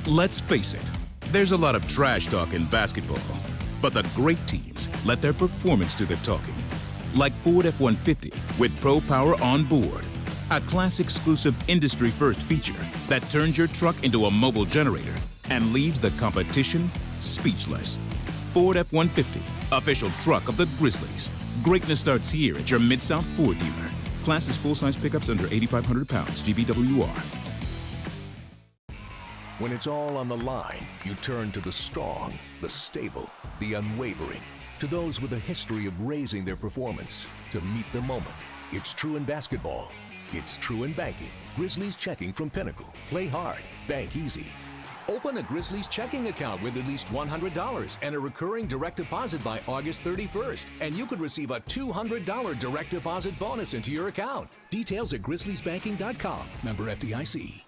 Let's face it, there's a lot of trash talk in basketball, but the great teams let their performance do the talking. Like Ford F-150 with Pro Power on board, a class-exclusive industry-first feature that turns your truck into a mobile generator and leaves the competition speechless. Ford F-150, official truck of the Grizzlies. Greatness starts here at your Mid-South Ford dealer. Class is full-size pickups under 8,500 pounds, GVWR. When it's all on the line, you turn to the strong, the stable, the unwavering. To those with a history of raising their performance, to meet the moment. It's true in basketball. It's true in banking. Grizzlies Checking from Pinnacle. Play hard, bank easy. Open a Grizzlies checking account with at least $100 and a recurring direct deposit by August 31st, and you could receive a $200 direct deposit bonus into your account. Details at grizzliesbanking.com. Member FDIC.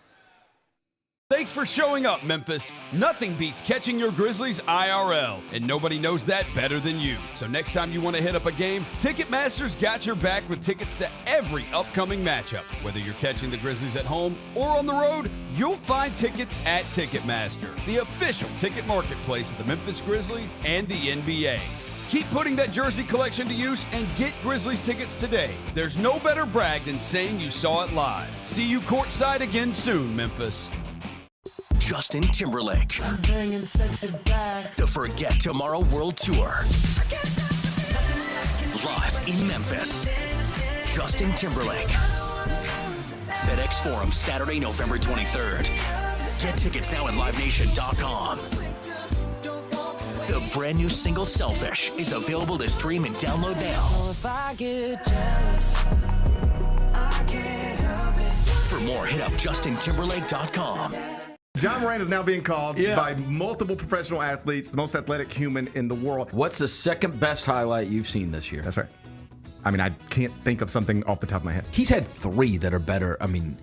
Thanks for showing up, Memphis. Nothing beats catching your Grizzlies IRL, and nobody knows that better than you. So next time you want to hit up a game, Ticketmaster's got your back with tickets to every upcoming matchup. Whether you're catching the Grizzlies at home or on the road, you'll find tickets at Ticketmaster, the official ticket marketplace of the Memphis Grizzlies and the NBA. Keep putting that jersey collection to use and get Grizzlies tickets today. There's no better brag than saying you saw it live. See you courtside again soon, Memphis. Justin Timberlake. I'm bringing sexy back. The Forget Tomorrow World Tour. Live in Memphis. Justin Timberlake. FedEx Forum, Saturday, November 23rd. Get tickets now at livenation.com. The brand new single Selfish is available to stream and download now. If I get jealous, I can't help it. For more, hit up justintimberlake.com. Ja Morant is now being called by multiple professional athletes the most athletic human in the world. What's the second best highlight you've seen this year? That's right. I mean, I can't think of something off the top of my head. He's had three that are better. I mean,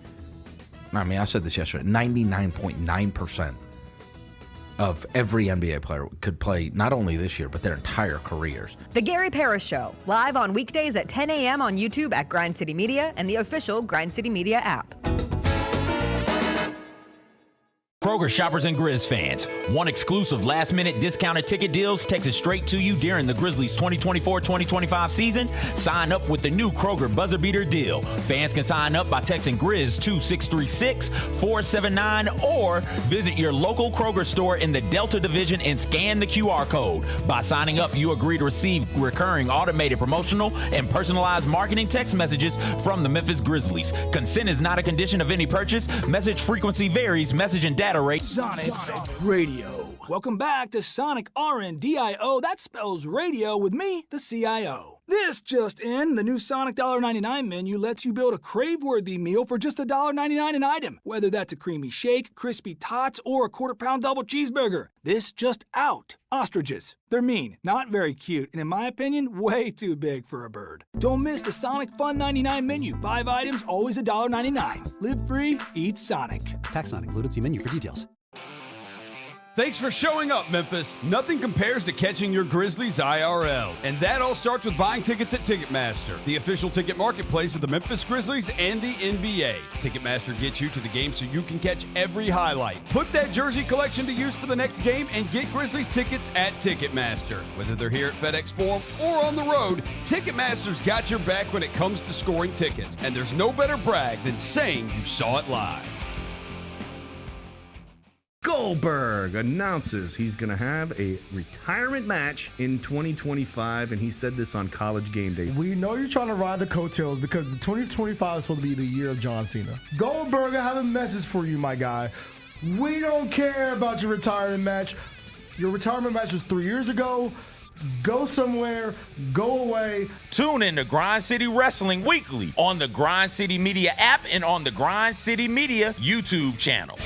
I said this yesterday. 99.9% of every NBA player could play not only this year, but their entire careers. The Gary Parrish Show, live on weekdays at 10 a.m. on YouTube at Grind City Media and the official Grind City Media app. Kroger shoppers and Grizz fans, one exclusive last-minute discounted ticket deals takes it straight to you during the Grizzlies 2024-2025 season. Sign up with the new Kroger Buzzer Beater deal. Fans can sign up by texting Grizz to 636-479 or visit your local Kroger store in the Delta Division and scan the QR code. By signing up, you agree to receive recurring automated promotional and personalized marketing text messages from the Memphis Grizzlies. Consent is not a condition of any purchase. Message frequency varies. Message and data rate. Sonic Radio. Welcome back to Sonic RNDIO. That spells radio with me, the CIO. This just in, the new Sonic $1.99 menu lets you build a crave-worthy meal for just $1.99 an item. Whether that's a creamy shake, crispy tots, or a quarter-pound double cheeseburger. This just out. Ostriches. They're mean, not very cute, and in my opinion, way too big for a bird. Don't miss the Sonic Fun 99 menu. 5 items, always $1.99. Live free, eat Sonic. Tax not included. See menu for details. Thanks for showing up, Memphis. Nothing compares to catching your Grizzlies IRL. And that all starts with buying tickets at Ticketmaster, the official ticket marketplace of the Memphis Grizzlies and the NBA. Ticketmaster gets you to the game so you can catch every highlight. Put that jersey collection to use for the next game and get Grizzlies tickets at Ticketmaster. Whether they're here at FedEx Forum or on the road, Ticketmaster's got your back when it comes to scoring tickets. And there's no better brag than saying you saw it live. Goldberg announces he's going to have a retirement match in 2025, and he said this on College Game Day. We know you're trying to ride the coattails because the 2025 is supposed to be the year of John Cena. Goldberg, I have a message for you, my guy. We don't care about your retirement match. Your retirement match was 3 years ago. Go somewhere, go away. Tune in to Grind City Wrestling weekly on the Grind City Media app and on the Grind City Media YouTube channel.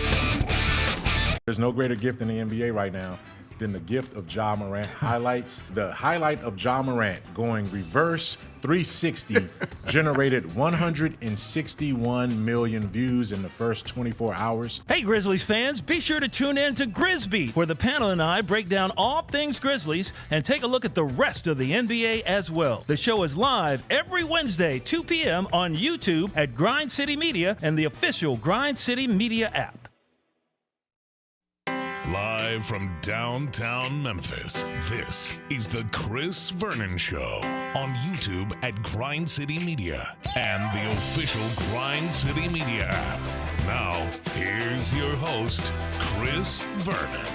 There's no greater gift in the NBA right now than the gift of Ja Morant highlights. The highlight of Ja Morant going reverse 360 generated 161 million views in the first 24 hours. Hey, Grizzlies fans, be sure to tune in to Grizzbeat, where the panel and I break down all things Grizzlies and take a look at the rest of the NBA as well. The show is live every Wednesday, 2 p.m. on YouTube at Grind City Media and the official Grind City Media app. Live from downtown Memphis, this is the Chris Vernon Show on YouTube at Grind City Media and the official Grind City Media app. Now, here's your host, Chris Vernon.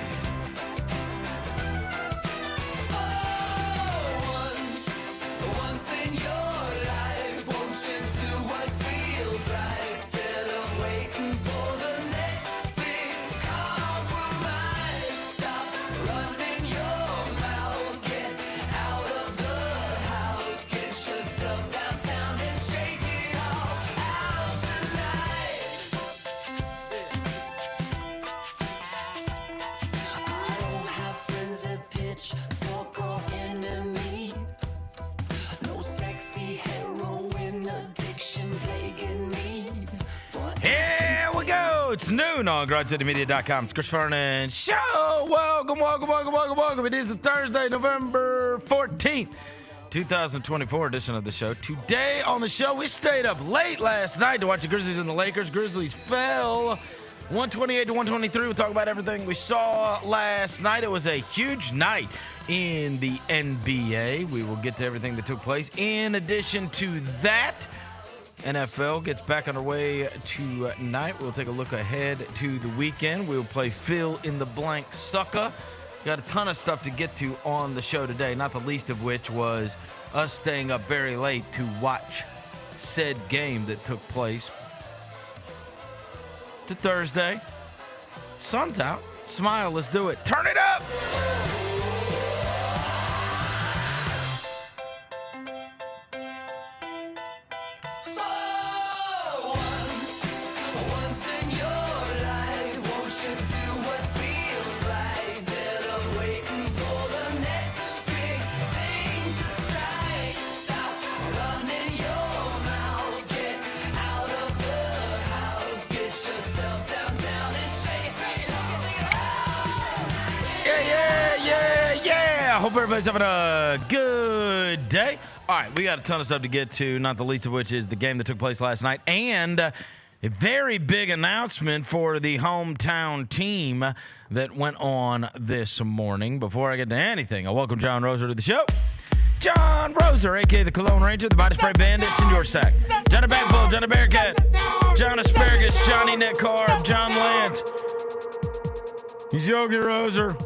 It's noon on GrindCityMedia.com. It's Chris Vernon Show. Welcome. It is the Thursday, November 14th, 2024 edition of the show. Today on the show, we stayed up late last night to watch the Grizzlies and the Lakers. Grizzlies fell 128-123. We'll talk about everything we saw last night. It was a huge night in the NBA. We will get to everything that took place. In addition to that, NFL gets back underway tonight. We'll take a look ahead to the weekend. We'll play fill in the blank sucker. Got a ton of stuff to get to on the show today, not the least of which was us staying up very late to watch said game that took place. It's a Thursday. Sun's out. Smile, let's do it. Turn it up! I hope everybody's having a good day. All right, we got a ton of stuff to get to, not the least of which is the game that took place last night and a very big announcement for the hometown team that went on this morning. Before I get to anything, I welcome John Roser to the show. John Roser, a.k.a. the Cologne Ranger, the Body Spray Bandit, Senior Sack, Johnny Backbull, Johnny Bearcat, John Asparagus, Johnny Net Carb, John Lance. He's Yogi Roser.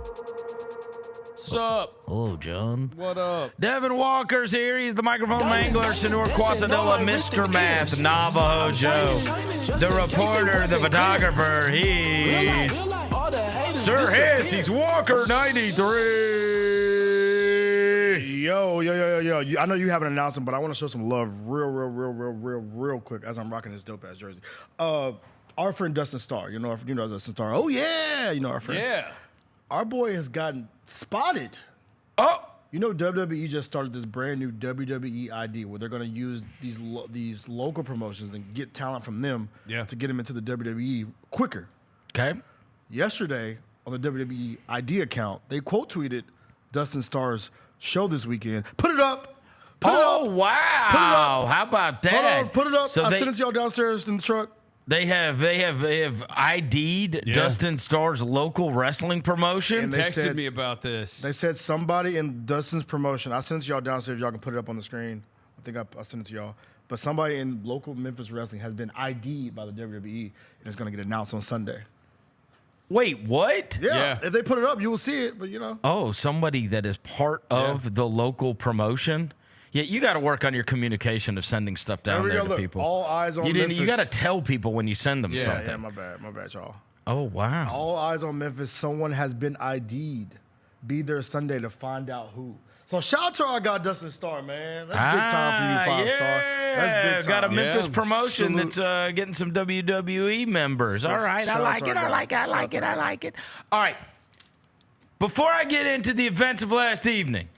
What's up? Hello, John. What up? Devin Walker's here. He's the microphone mangler, Senor Quasadilla, Mr. Math, Navajo Joe, the reporter, the photographer. He's Sir Hiss. He's Walker 93. Yo. I know you have an announcement, but I want to show some love real quick as I'm rocking this dope-ass jersey. Our friend Dustin Starr. You know Dustin Starr. Oh, yeah. You know our friend. Yeah. Our boy has gotten spotted. Oh, you know WWE just started this brand new WWE ID where they're going to use these local promotions and get talent from them to get them into the WWE quicker. Okay. Yesterday on the WWE ID account, they quote tweeted Dustin Starr's show this weekend. Put it up. Wow. Put it up. How about that? Hold on, put it up. So I sent it to y'all downstairs in the truck. They have ID'd Dustin Starr's local wrestling promotion. And they texted me about this. They said somebody in Dustin's promotion. I sent it to y'all downstairs. Y'all can put it up on the screen. I think I sent it to y'all. But somebody in local Memphis wrestling has been ID'd by the WWE and it's going to get announced on Sunday. Wait, what? Yeah. If they put it up, you will see it. But Oh, somebody that is part of the local promotion. Yeah, you got to work on your communication of sending stuff down there to people. All eyes on Memphis. You got to tell people when you send them something. Yeah, my bad, y'all. Oh, wow. All eyes on Memphis. Someone has been ID'd. Be there Sunday to find out who. So shout out to our guy Dustin Starr, man. That's big time for you, 5-star. That's big time. Got a Memphis promotion that's getting some WWE members. All right, I like it. All right. Before I get into the events of last evening,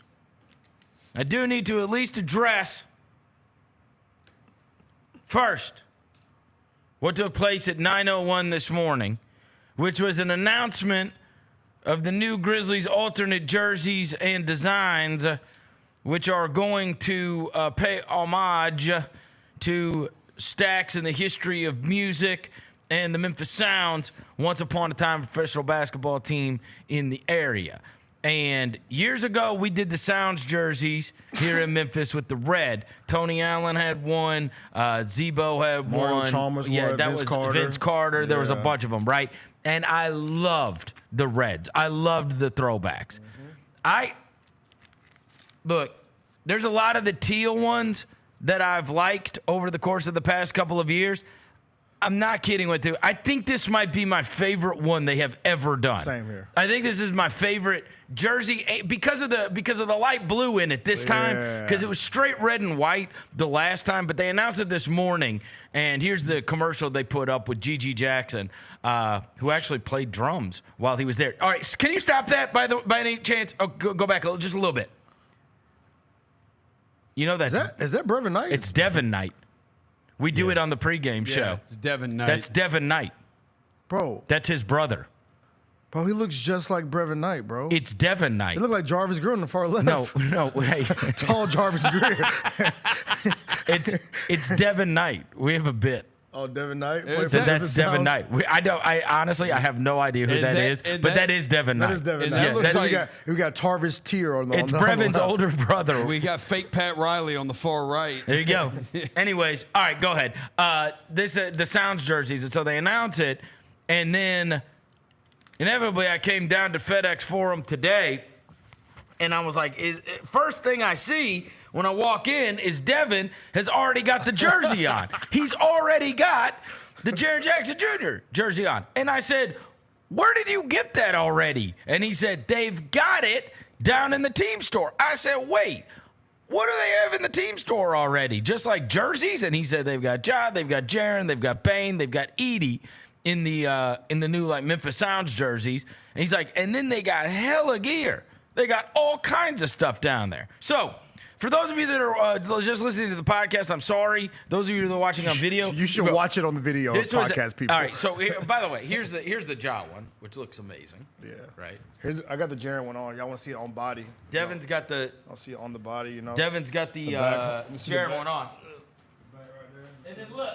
I do need to at least address first what took place at 9:01 this morning, which was an announcement of the new Grizzlies alternate jerseys and designs, which are going to pay homage to stacks in the history of music and the Memphis Sounds, once upon a time professional basketball team in the area. And years ago, we did the Sounds jerseys here in Memphis with the red. Tony Allen had one. Zebo had Mario one. Chalmers Yeah, wore it, that Vince was Carter. Vince Carter. There was a Yeah. bunch of them, right? And I loved the reds. I loved the throwbacks. Look, there's a lot of the teal ones that I've liked over the course of the past couple of years. I'm not kidding with you. I think this might be my favorite one they have ever done. Same here. I think this is my favorite jersey because of the light blue in it this time, because it was straight red and white the last time, but they announced it this morning, and here's the commercial they put up with Gigi Jackson, who actually played drums while he was there. All right, can you stop that by any chance? Oh, go back just a little bit. You know Is that Brevin Knight? It's Devin Knight. We do it on the pregame show. It's Devin Knight. That's Devin Knight. Bro. That's his brother. Bro, he looks just like Brevin Knight, bro. It's Devin Knight. He look like Jarvis Greer on the far left. No, hey. Tall Jarvis Greer. It's Devin Knight. We have a bit. Oh, Devin Knight? That's Devin Knight. I honestly have no idea who that is, but that is Devin Knight. That is Devin Knight. We got Tarvis Tier on the It's on Brevin's the older brother. We got fake Pat Riley on the far right. There you go. Anyways, all right, go ahead. The Sounds jerseys, and so they announce it, and then inevitably I came down to FedEx Forum today, and I was like, first thing I see when I walk in is Devin has already got the jersey on. He's already got the Jaren Jackson Jr. jersey on. And I said, where did you get that already? And he said, they've got it down in the team store. I said, wait, what do they have in the team store already? Just like jerseys? And he said they've got Ja, they've got Jaren, they've got Bane, they've got Edey in the new like Memphis Sounds jerseys. And he's like, and then they got hella gear. They got all kinds of stuff down there. So for those of you that are just listening to the podcast, I'm sorry. Those of you that are watching on video, You should watch it on the video podcast, people. All right. So by the way, here's the Ja one, which looks amazing. Yeah. Right. I got the Jaren one on. Y'all want to see it on body? Devin's got the. I'll see it on the body. You know. Devin's got the Jaren one on. And then look.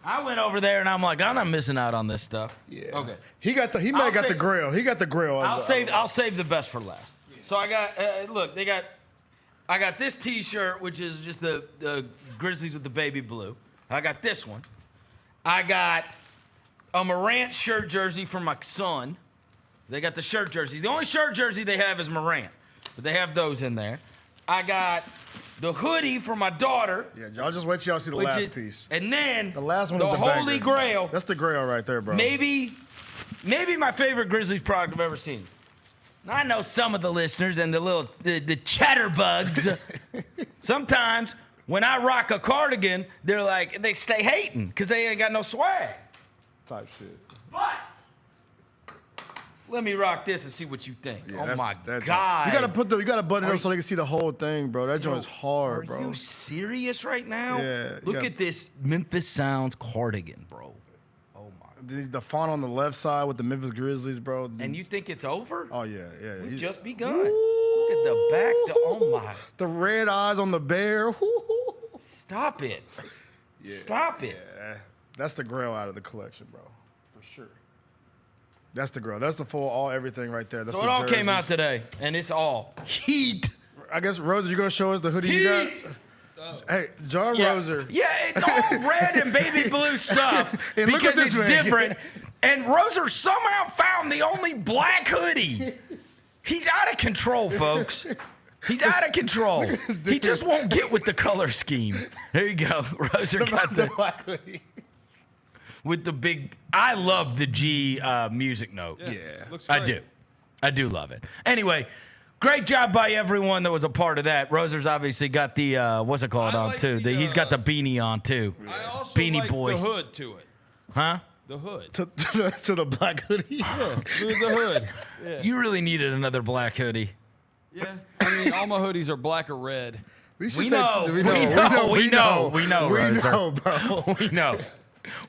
I went over there and I'm like, I'm not missing out on this stuff. Yeah. Okay. He got the grill. He got the grill. I'll save the best for last. So I got look. I got this T-shirt, which is just the Grizzlies with the baby blue. I got this one. I got a Morant shirt jersey for my son. They got the shirt jersey. The only shirt jersey they have is Morant, but they have those in there. I got the hoodie for my daughter. Yeah, y'all just wait till y'all see the last piece. And then the last one the is the Holy banger. Grail. That's the Grail right there, bro. Maybe my favorite Grizzlies product I've ever seen. Now, I know some of the listeners and the chatterbugs. Sometimes when I rock a cardigan, they're like, they stay hating because they ain't got no swag. Type shit. But let me rock this and see what you think. Yeah, oh my that God! You gotta button it up so they can see the whole thing, bro. That joint is hard, bro. Are you serious right now? Yeah. Look at this Memphis Sounds cardigan, bro. The font on the left side with the Memphis Grizzlies, bro. And you think it's over? Oh yeah. We just begun. Look at the back. Oh my! The red eyes on the bear. Stop it! Yeah. Stop it! Yeah. That's the Grail out of the collection, bro. For sure. That's the Grail. That's the full everything right there. That's So it all came out today, and it's all heat. I guess Rose, you gonna show us the hoodie you got? Hey, John Roser. Yeah, it's all red and baby blue stuff And look because at this it's man. different. And Roser somehow found the only black hoodie. He's out of control, folks. He's out of control. He just won't get with the color scheme. There you go. Roser got the black hoodie. With the big. I love the G music note. Yeah. Looks I great. do. I do love it. Anyway. Great job by everyone that was a part of that. Roser's obviously got the what's it called on too. He's got the beanie on too. I also Beanie like boy. the hood to it. Huh? The hood. To the black hoodie. Yeah, the hood. Yeah. You really needed another black hoodie. Yeah. I mean, all my hoodies are black or red. We know, Roser. Bro.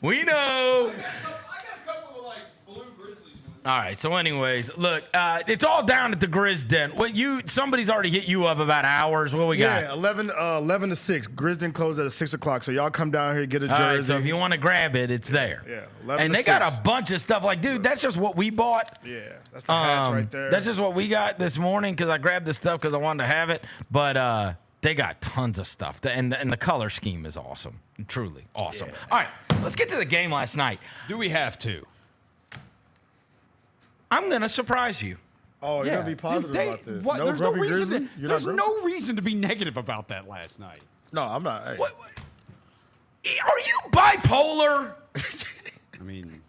We know. I got a couple of like blue Grizzlies ones. All right. So, anyways, look, it's all down at the Grizz Den. Somebody's already hit you up about hours. What we got? Yeah, 11 to 6. Grizz Den closed at 6 o'clock. So y'all come down here, get a jersey. All right, so if you want to grab it, it's there. Yeah, 11 and to they 6. got a bunch of stuff. Like, dude, that's just what we bought. Yeah, that's the hats right there. That's just what we got this morning because I grabbed the stuff because I wanted to have it. But they got tons of stuff. And the color scheme is awesome. Truly awesome. Yeah. All right, let's get to the game last night. Do we have to? I'm going to surprise you. Oh, you're going to be positive about this. What? No There's no reason. There's no reason to be negative about that last night. No, I'm not. Hey. What? Are you bipolar? I mean,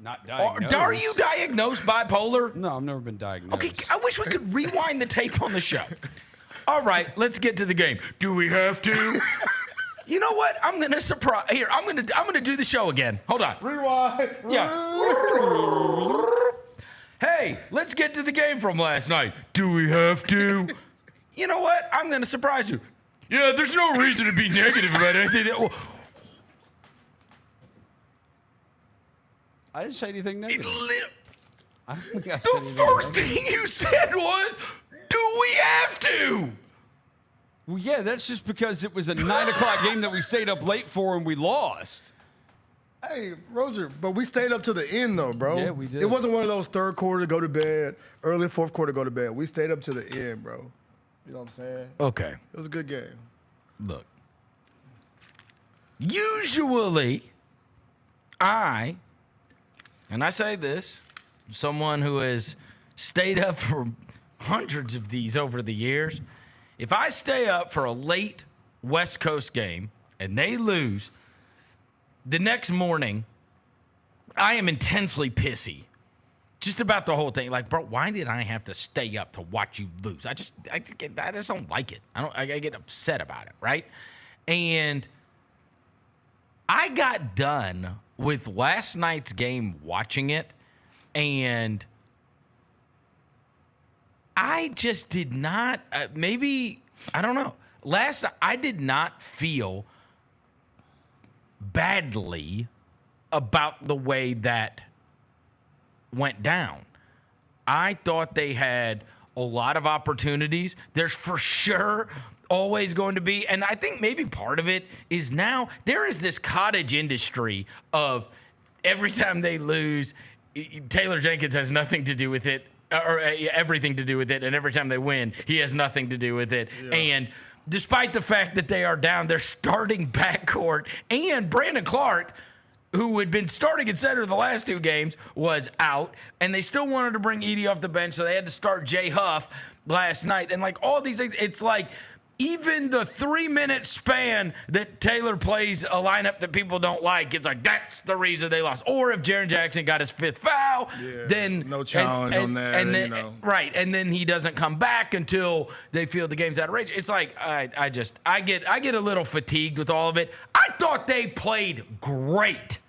not diagnosed. Are you diagnosed bipolar? No, I've never been diagnosed. Okay, I wish we could rewind the tape on the show. All right, let's get to the game. Do we have to? You know what? I'm gonna surprise. Here, I'm gonna do the show again. Hold on. Rewind. Yeah. Hey, let's get to the game from last night. Do we have to? You know what? I'm gonna surprise you. Yeah, there's no reason to be negative about anything. I didn't say anything negative. I don't think I said The anything first negative. thing you said was, "Do we have to?" Well, yeah, that's just because it was a 9 o'clock game that we stayed up late for and we lost. Hey, Roser, but we stayed up to the end, though, bro. Yeah, we did. It wasn't one of those third quarter go to bed, early fourth quarter go to bed. We stayed up to the end, bro. You know what I'm saying? Okay. It was a good game. Look. Usually, and I say this, someone who has stayed up for hundreds of these over the years, if I stay up for a late West Coast game and they lose, the next morning, I am intensely pissy. Just about the whole thing. Like, bro, why did I have to stay up to watch you lose? I just don't like it. I get upset about it, right? And I got done with last night's game watching it, and I just did not, maybe, I don't know. I did not feel badly about the way that went down. I thought they had a lot of opportunities. There's for sure always going to be, and I think maybe part of it is now there is this cottage industry of every time they lose, Taylor Jenkins has nothing to do with it, or everything to do with it, and every time they win, he has nothing to do with it. Yeah. And despite the fact that they are down their starting backcourt, and Brandon Clark, who had been starting at center the last two games, was out, and they still wanted to bring Edey off the bench, so they had to start Jay Huff last night. And like all these things, it's like even the 3-minute span that Taylor plays a lineup that people don't like, it's like that's the reason they lost. Or if Jaren Jackson got his 5th foul, then no challenge on that, and then, you know. Right, and then he doesn't come back until they feel the game's out of range. It's like I get a little fatigued with all of it. I thought they played great.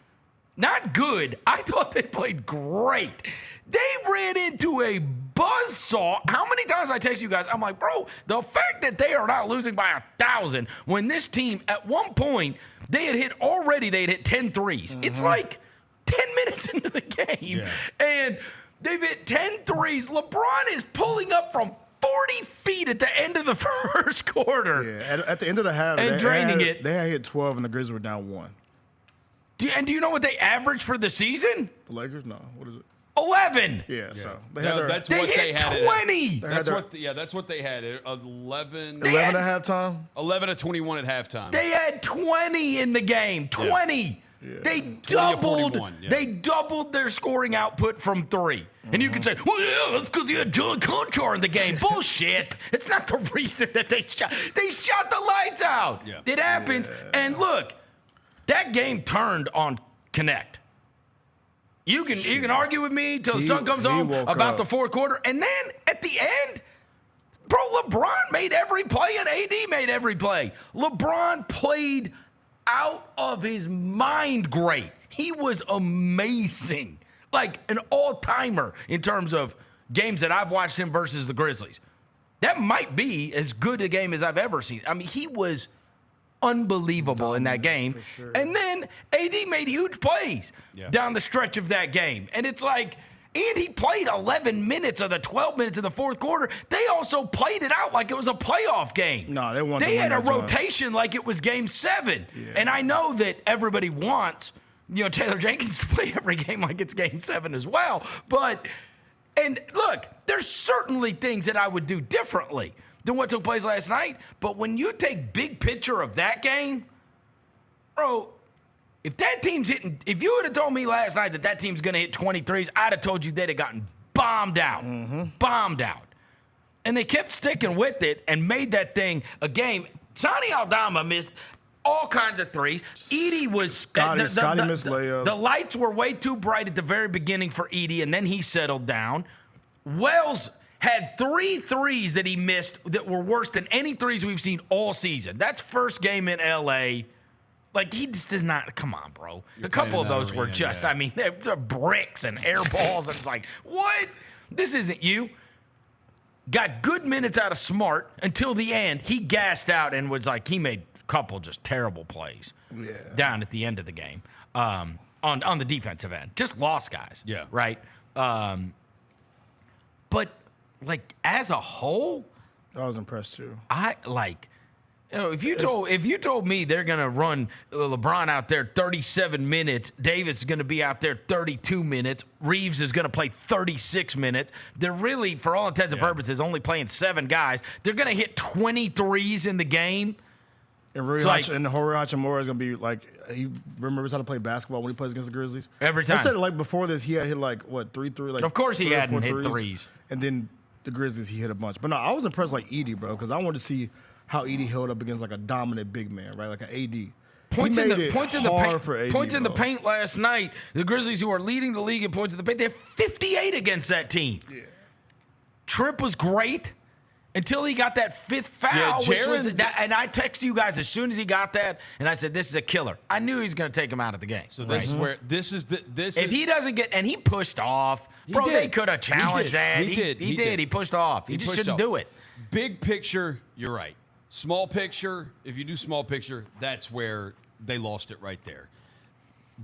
Not good. I thought they played great. They ran into a buzzsaw. How many times I text you guys? I'm like, bro, the fact that they are not losing by 1,000 when this team, at one point, they had hit 10 threes. Mm-hmm. It's like 10 minutes into the game, and they've hit 10 threes. LeBron is pulling up from 40 feet at the end of the first quarter. Yeah, at the end of the half. And draining it. They had hit 12, and the Grizzlies were down 1. Do you know what they averaged for the season? The Lakers? No. What is it? 11. Yeah, so they hit 20. That's what they had. 11. 11 at halftime. 11 to 21 at halftime. They had 20 in the game. 20. Yeah. They doubled. They doubled their scoring output from 3. Mm-hmm. And you can say, well, yeah, that's because you had John Conchar in the game. Bullshit. It's not the reason that they shot. They shot the lights out. Yeah. It happens. Yeah. And look, that game turned on Knecht. You can argue with me till the sun comes home about the fourth quarter. And then at the end, bro, LeBron made every play and AD made every play. LeBron played out of his mind great. He was amazing. Like an all-timer in terms of games that I've watched him versus the Grizzlies. That might be as good a game as I've ever seen. I mean, he was unbelievable in that game. Sure. And then AD made huge plays down the stretch of that game. And it's like, And he played 11 minutes of the 12 minutes in the fourth quarter. They also played it out like it was a playoff game. No, they wanted to They win had a that job. rotation like it was game 7. Yeah. And I know that everybody wants, Taylor Jenkins to play every game like it's game 7 as well. And look, there's certainly things that I would do differently than what took place last night. But when you take big picture of that game, bro, if that team's hitting, if you would have told me last night that team's going to hit 23s, I'd have told you they'd have gotten bombed out. Bombed out. And they kept sticking with it and made that thing a game. Sonny Aldama missed all kinds of threes. Edey was... Scotty missed layups. The lights were way too bright at the very beginning for Edey, and then he settled down. Wells had 3 threes that he missed that were worse than any threes we've seen all season. That's first game in L.A., Like, he just does not, come on, bro. A couple of those were just, I mean, they're bricks and air balls. And it's like, what? This isn't you. Got good minutes out of Smart until the end. He gassed out and was like, he made a couple just terrible plays down at the end of the game on the defensive end. Just lost guys. Yeah. Right? But, like, as a whole. I was impressed, too. If you told me they're gonna run LeBron out there 37 minutes, Davis is gonna be out there 32 minutes, Reeves is gonna play 36 minutes. They're really, for all intents and purposes, only playing 7 guys. They're gonna hit 23s in the game. And Jorge Hachimura is gonna be like, he remembers how to play basketball when he plays against the Grizzlies. Every time. I said like before this, he had hit like what 3 like. Of course he hadn't hit threes. And then the Grizzlies, he hit a bunch. But no, I was impressed like Edey, bro, because I wanted to see how Edey held up against like a dominant big man, right? Like an AD. Points in the paint last night. The Grizzlies, who are leading the league in points in the paint, they have 58 against that team. Yeah. Tripp was great until he got that 5th foul. And I texted you guys as soon as he got that, and I said, "This is a killer." I knew he was going to take him out of the game. So this is where if he doesn't get, and he pushed off, bro, they could have challenged that. He did. He pushed off. He just shouldn't do it. Big picture, you're right. Small picture, if you do small picture, that's where they lost it right there.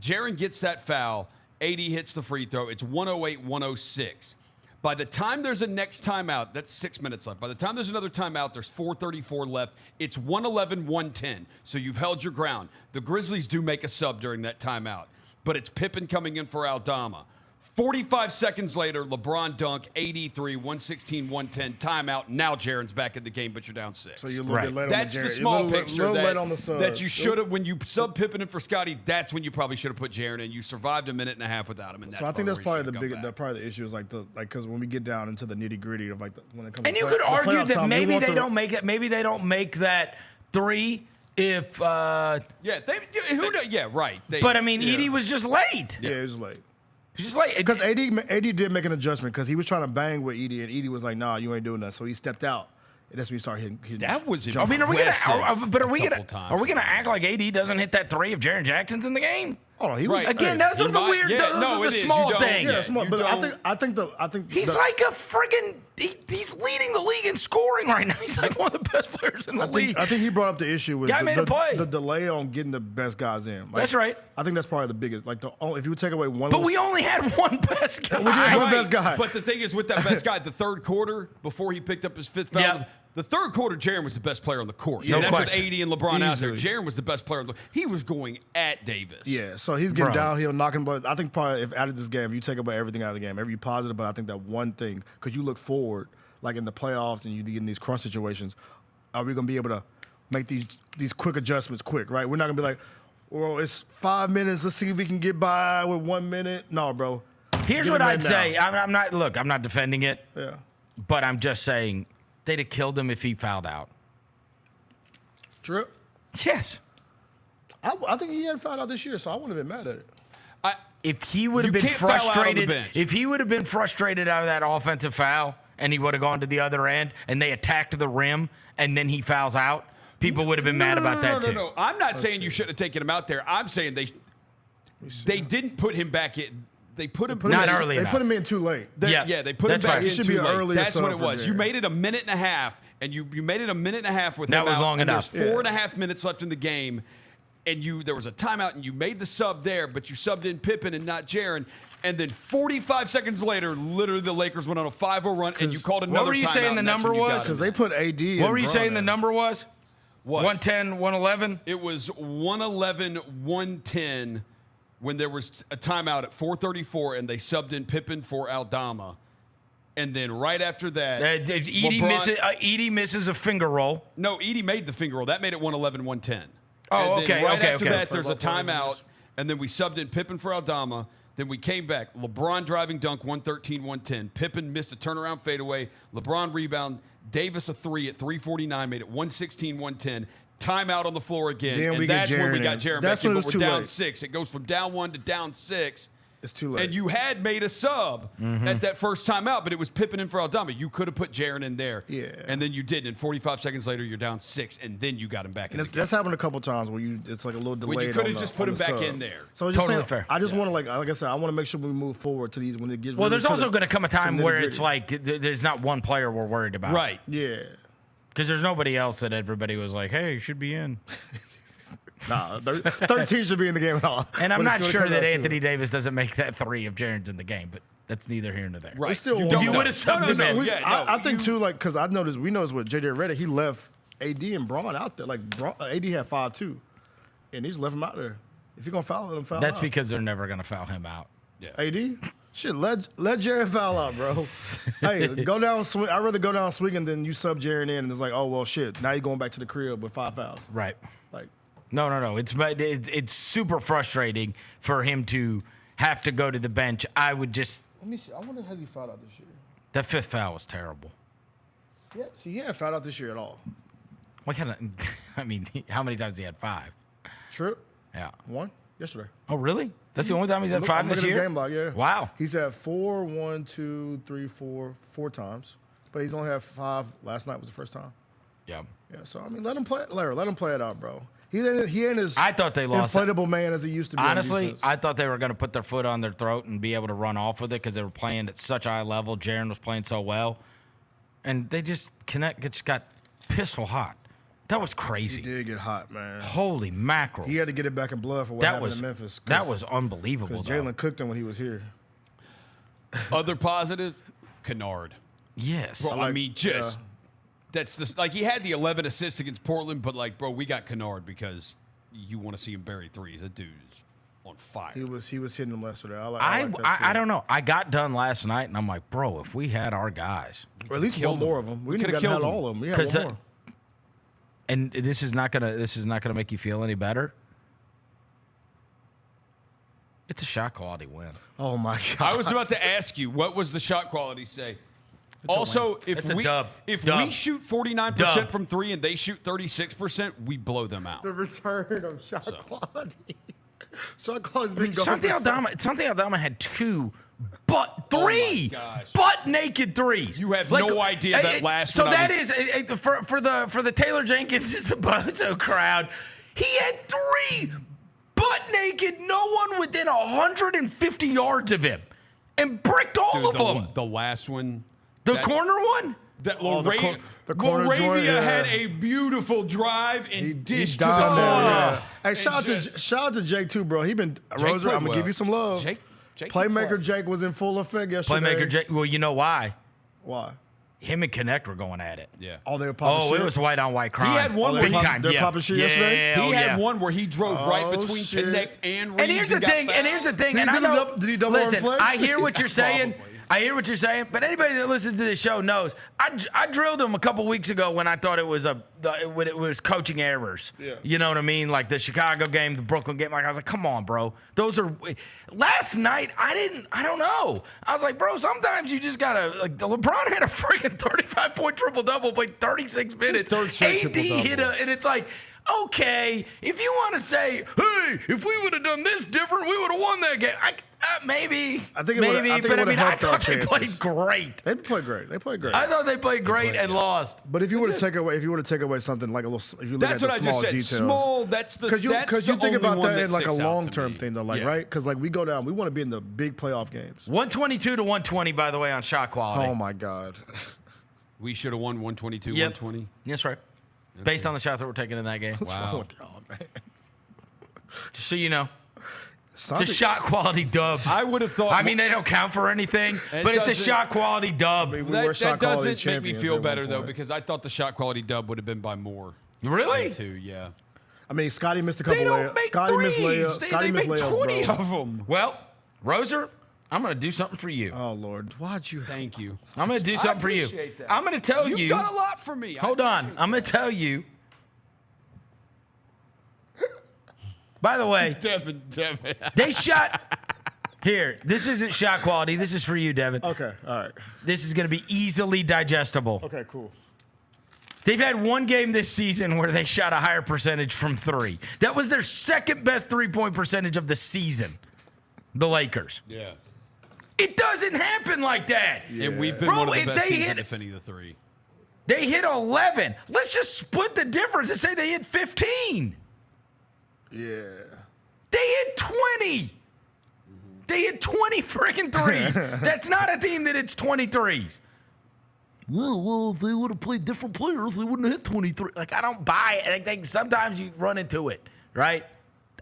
Jaren gets that foul. Edey hits the free throw. It's 108-106. By the time there's a next timeout, that's 6 minutes left. By the time there's another timeout, there's 4:34 left. It's 111-110. So you've held your ground. The Grizzlies do make a sub during that timeout, but it's Pippen coming in for Aldama. 45 seconds later, LeBron dunk, 83, 116-110, timeout. Now Jaren's back in the game, but you're down 6. So you're a little bit late That's on the small picture that that you should have, when you sub Pippen in for Scotty, that's when you probably should have put Jaren in. You survived a minute and a half without him. And so I think that's probably the issue is because when we get down into the nitty gritty of like when it comes. And you could argue that maybe they don't make it. Maybe they don't make that 3 if. Right. But I mean, Edey was just late. Yeah, he was late. He's just like because Edey did make an adjustment because he was trying to bang with Edey, and Edey was like, "Nah, you ain't doing that." So he stepped out, and that's when he started hitting. That was. I mean, are we gonna act like Edey doesn't hit that 3 if Jaren Jackson's in the game? Oh, he was again. Those are the weird. Those are the small things. Yeah, small, but I think he's like a friggin'. He's leading the league in scoring right now. He's like one of the best players in the league. I think he brought up the issue with the delay on getting the best guys in. Like, that's right. I think that's probably the biggest. Like if you would take away one. But we only had one best guy. We did have one best guy. But the thing is, with that best guy, the third quarter before he picked up his 5th foul. Yep. The third quarter, Jaren was the best player on the court. No that's question. with Edey and LeBron out there. Jaren was the best player. He was going at Davis. Yeah, so he's getting downhill, knocking. But I think probably if out of this game, you take away everything out of the game, every positive. But I think that one thing, because you look forward, like in the playoffs, and you get in these cross situations, are we going to be able to make these quick adjustments quick? Right? We're not going to be like, well, it's 5 minutes. Let's see if we can get by with 1 minute. No, bro. Here's what I'd say. I'm not defending it. Yeah. But I'm just saying. They'd have killed him if he fouled out. True. Yes. I think he had fouled out this year, so I wouldn't have been mad at it. If he would have been frustrated, out of that offensive foul, and he would have gone to the other end, and they attacked the rim, and then he fouls out, people would have been mad about that too. No. I'm not saying you shouldn't have taken him out there. I'm saying they didn't put him back in. They put him not early enough. They put him in too late. They put him back in too late. That's what it was. There. You made it a minute and a half, and you made it a minute and a half with that him was out, long enough. There's 4.5 minutes left in the game, and there was a timeout, and you made the sub there, but you subbed in Pippen and not Jaren. And then 45 seconds later, literally the Lakers went on a 5-0 run, and you called another timeout. What were you saying the number was? Because they put AD in. What were you saying the number was? What? 110, 111? It was 111, 110 when there was a timeout at 4:34, and they subbed in Pippen for Aldama. And then right after that, Edey misses a finger roll. No, Edey made the finger roll. That made it 111, 110. Oh, and then okay. Right after okay. that, there's a timeout, and then we subbed in Pippen for Aldama. Then we came back. LeBron driving dunk, 113, 110. Pippen missed a turnaround fadeaway. LeBron rebound. Davis a 3 at 3:49, made it 116, 110. Timeout on the floor again. And that's when we got Jaren back in, but we're down 6. It goes from down 1 to down 6. It's too late. And you had made a sub at that first timeout, but it was Pippen in for Aldama. You could have put Jaren in there. Yeah. And then you didn't. And 45 seconds later, you're down 6, and then you got him back in the game. That's happened a couple times where it's like a little delayed. When you could have just put him back in there. So just totally fair. I just want to, like I said, I want to make sure we move forward to these when it gets. Well, really there's also going to come a time where nitty-gritty. it's like there's not one player we're worried about. Right. Yeah. Because there's nobody else that everybody was like, hey, you should be in. Nah, 13 should be in the game at all. And I'm When not it sure comes that out to Anthony it. Davis doesn't make that 3 if Jaren's in the game, but that's neither here nor there. Right. Still You won. don't You know. would have subbed him in. I think too, like, because I noticed we noticed with JJ Redick, he left AD and Braun out there. Like AD had 5 too, and he just left him out there. If you're gonna foul him, foul That's out. because they're never going to foul him out. AD. Shit, let Jaren foul out, bro. Hey, go down swing. I'd rather go down swinging than you sub Jaren in, and it's like, oh well, shit. Now you're going back to the crib with 5 fouls. Right. Like, No. It's super frustrating for him to have to go to the bench. I would just. let me see. I wonder has he fouled out this year? That 5th foul was terrible. Yeah. See, he hadn't fouled out this year at all. What kind of? I mean, how many times he had 5? True. Yeah. 1 yesterday. Oh, really? That's the only time he's had 5 this year? Game log, yeah. Wow. He's had 4, 1, 2, 3, 4 times, but he's only had 5. Last night was the first time. Yeah. Yeah. So I mean, let him play, Larry. Let him play it out, bro. He ain't as I thought they lost inflatable man as he used to be. Honestly, I thought they were going to put their foot on their throat and be able to run off with it because they were playing at such a high level. Jaren was playing so well, and they just got pistol hot. That was crazy. He did get hot, man. Holy mackerel! He had to get it back in blood for what happened in Memphis. That was unbelievable. Because Jalen cooked him when he was here. Other positive, Kennard. Yes. Bro, I mean, just that's the like he had the 11 assists against Portland, but like, bro, we got Kennard because you want to see him bury threes. That dude's on fire. He was hitting them yesterday. I don't know. I got done last night, and I'm like, bro, if we had our guys, or at least one more of them, we could have killed all of them. We had one more. And this is not gonna make you feel any better. It's a shot quality win. Oh my god! I was about to ask you, what was the shot quality say? Also, if we shoot 49% from 3 and they shoot 36%, we blow them out. The return of shot quality. Shot quality's been going. Santi Aldama had 2. But 3 butt naked threes. You have no idea that last one. So that is for the Taylor Jenkins Saboso crowd. He had 3 butt naked, no one within 150 yards of him, and bricked all of them. The last one, the corner one. That Laravia had a beautiful drive and dished to the corner. Hey, shout out to Jake too, bro. He been Roser. I'm gonna give you some love. Playmaker Jake was in full effect yesterday. Playmaker Jake. Well, you know why? Why? Him and Knecht were going at it. Yeah. Oh, they were popping shit? It was white on white crime. He had one big time. They're popping shit yesterday? He had one where he drove right between Knecht and Reeves. And here's the thing. Did he double listen, flex? I hear what you're saying. I hear what you're saying, but anybody that listens to this show knows I drilled him a couple weeks ago when I thought it was coaching errors. Yeah. You know what I mean? Like the Chicago game, the Brooklyn game. Like I was like, come on, bro. Those are. Last night I don't know. I was like, bro, sometimes you just gotta. Like LeBron had a freaking 35-point triple double, played 36 minutes. AD hit and it's like. Okay, if you want to say, hey, if we would have done this different, we would have won that game. Maybe. I think I thought they played great. They played great. I thought they played great and lost. But if you were to take away something like a little, if you look at the small details, small. That's the because you think about that in like a long-term thing though, like yeah. right? Because like we go down, we want to be in the big playoff games. 122 to 120, by the way, on shot quality. Oh my God. We should have won 122, 120. That's right. Okay. Based on the shots that were taken in that game. What's wrong with y'all, man? Just so you know. It's a shot quality dub. I would have thought. I mean, they don't count for anything, but it's a shot quality dub. That doesn't make me feel better, though, because I thought the shot quality dub would have been by more. Really? Too, yeah. I mean, Scotty missed a couple They don't layups. make Scotty missed threes. layups. They Scotty missed make layups, 20 bro. of them. Well, Roser, I'm going to do something for you. Oh, Lord. Why'd you? Thank you. I'm going to do something for you. That. I'm going to tell you. You've done a lot for me. Hold on. I'm going to tell you. By the way, Devin. they shot. Here, this isn't shot quality. This is for you, Devin. Okay, all right. This is going to be easily digestible. Okay, cool. They've had one game this season where they shot a higher percentage from three. That was their second best three-point percentage of the season, the Lakers. Yeah. It doesn't happen like that. Yeah. And we've been one of the best teams at defending the three. They hit 11. Let's just split the difference and say they hit 15. Yeah. They hit 20. They hit 20 freaking threes. That's not a team that hits 23s. Well, if they would have played different players, they wouldn't have hit 23. Like, I don't buy it. I think sometimes you run into it, right?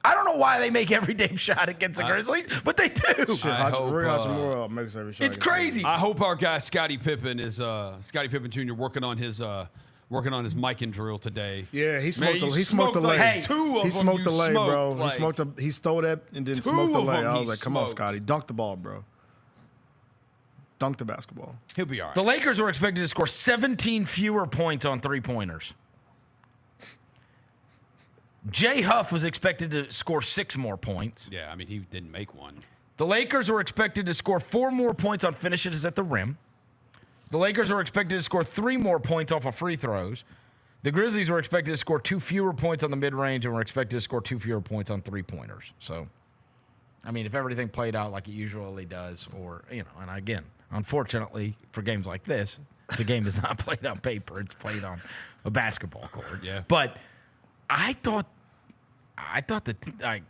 I don't know why they make every damn shot against the Grizzlies, but they do. Roy Hachimura makes every shot. It's crazy. I hope our guy Scottie Pippen Jr. working on his mic and drill today. Yeah, he smoked the lay. Hey, he smoked the lay, bro. Like, he stole that and then smoked the lay. I was like, come on, smoked. Scotty, dunk the ball, bro. Dunk the basketball. He'll be all right. The Lakers were expected to score 17 fewer points on three-pointers. Jay Huff was expected to score 6 more points. Yeah, I mean, he didn't make one. The Lakers were expected to score 4 more points on finishes at the rim. The Lakers were expected to score 3 more points off of free throws. The Grizzlies were expected to score 2 fewer points on the mid-range and were expected to score 2 fewer points on three-pointers. So, I mean, if everything played out like it usually does, or, you know, and again, unfortunately, for games like this, the game is not played on paper. It's played on a basketball court. Yeah. But I thought that,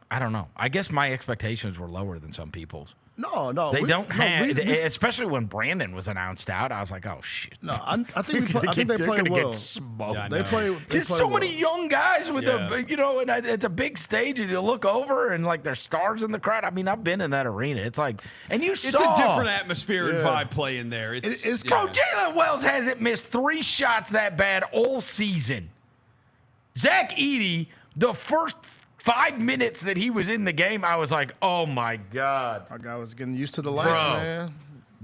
I don't know. I guess my expectations were lower than some people's. No. They don't have, especially when Brandon was announced out, I was like, oh, shit. No, I think they played well. Get smoked. Yeah, They play. There's so many young guys with and it's a big stage, and you look over and like there's stars in the crowd. I mean, I've been in that arena. It's like, and you saw It's a different atmosphere and vibe playing there. It's bro, Jalen Wells hasn't missed 3 shots that bad all season. Zach Edey, the first 5 minutes that he was in the game, I was like, oh my God. Our guy was getting used to the lights, man.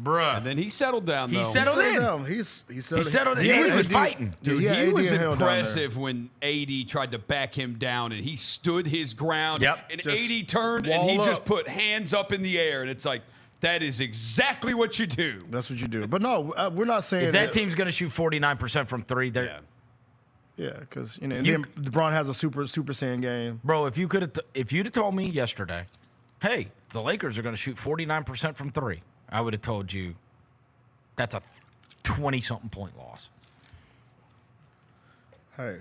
Bruh. And then he settled down, though. He settled in. He settled in. He was fighting. Dude, Yeah, he was AD held down impressive when AD tried to back him down, and he stood his ground. Yep. And Just AD turned, and he wall just up. put hands up in the air, and it's like, that is exactly what you do. That's what you do. But no, we're not saying If that team's going to shoot 49% from 3, they're. Yeah. Yeah, because and then LeBron has a super Saiyan game. Bro, if you'd have told me yesterday, hey, the Lakers are going to shoot 49% from 3, I would have told you that's a 20-something point loss. Hey.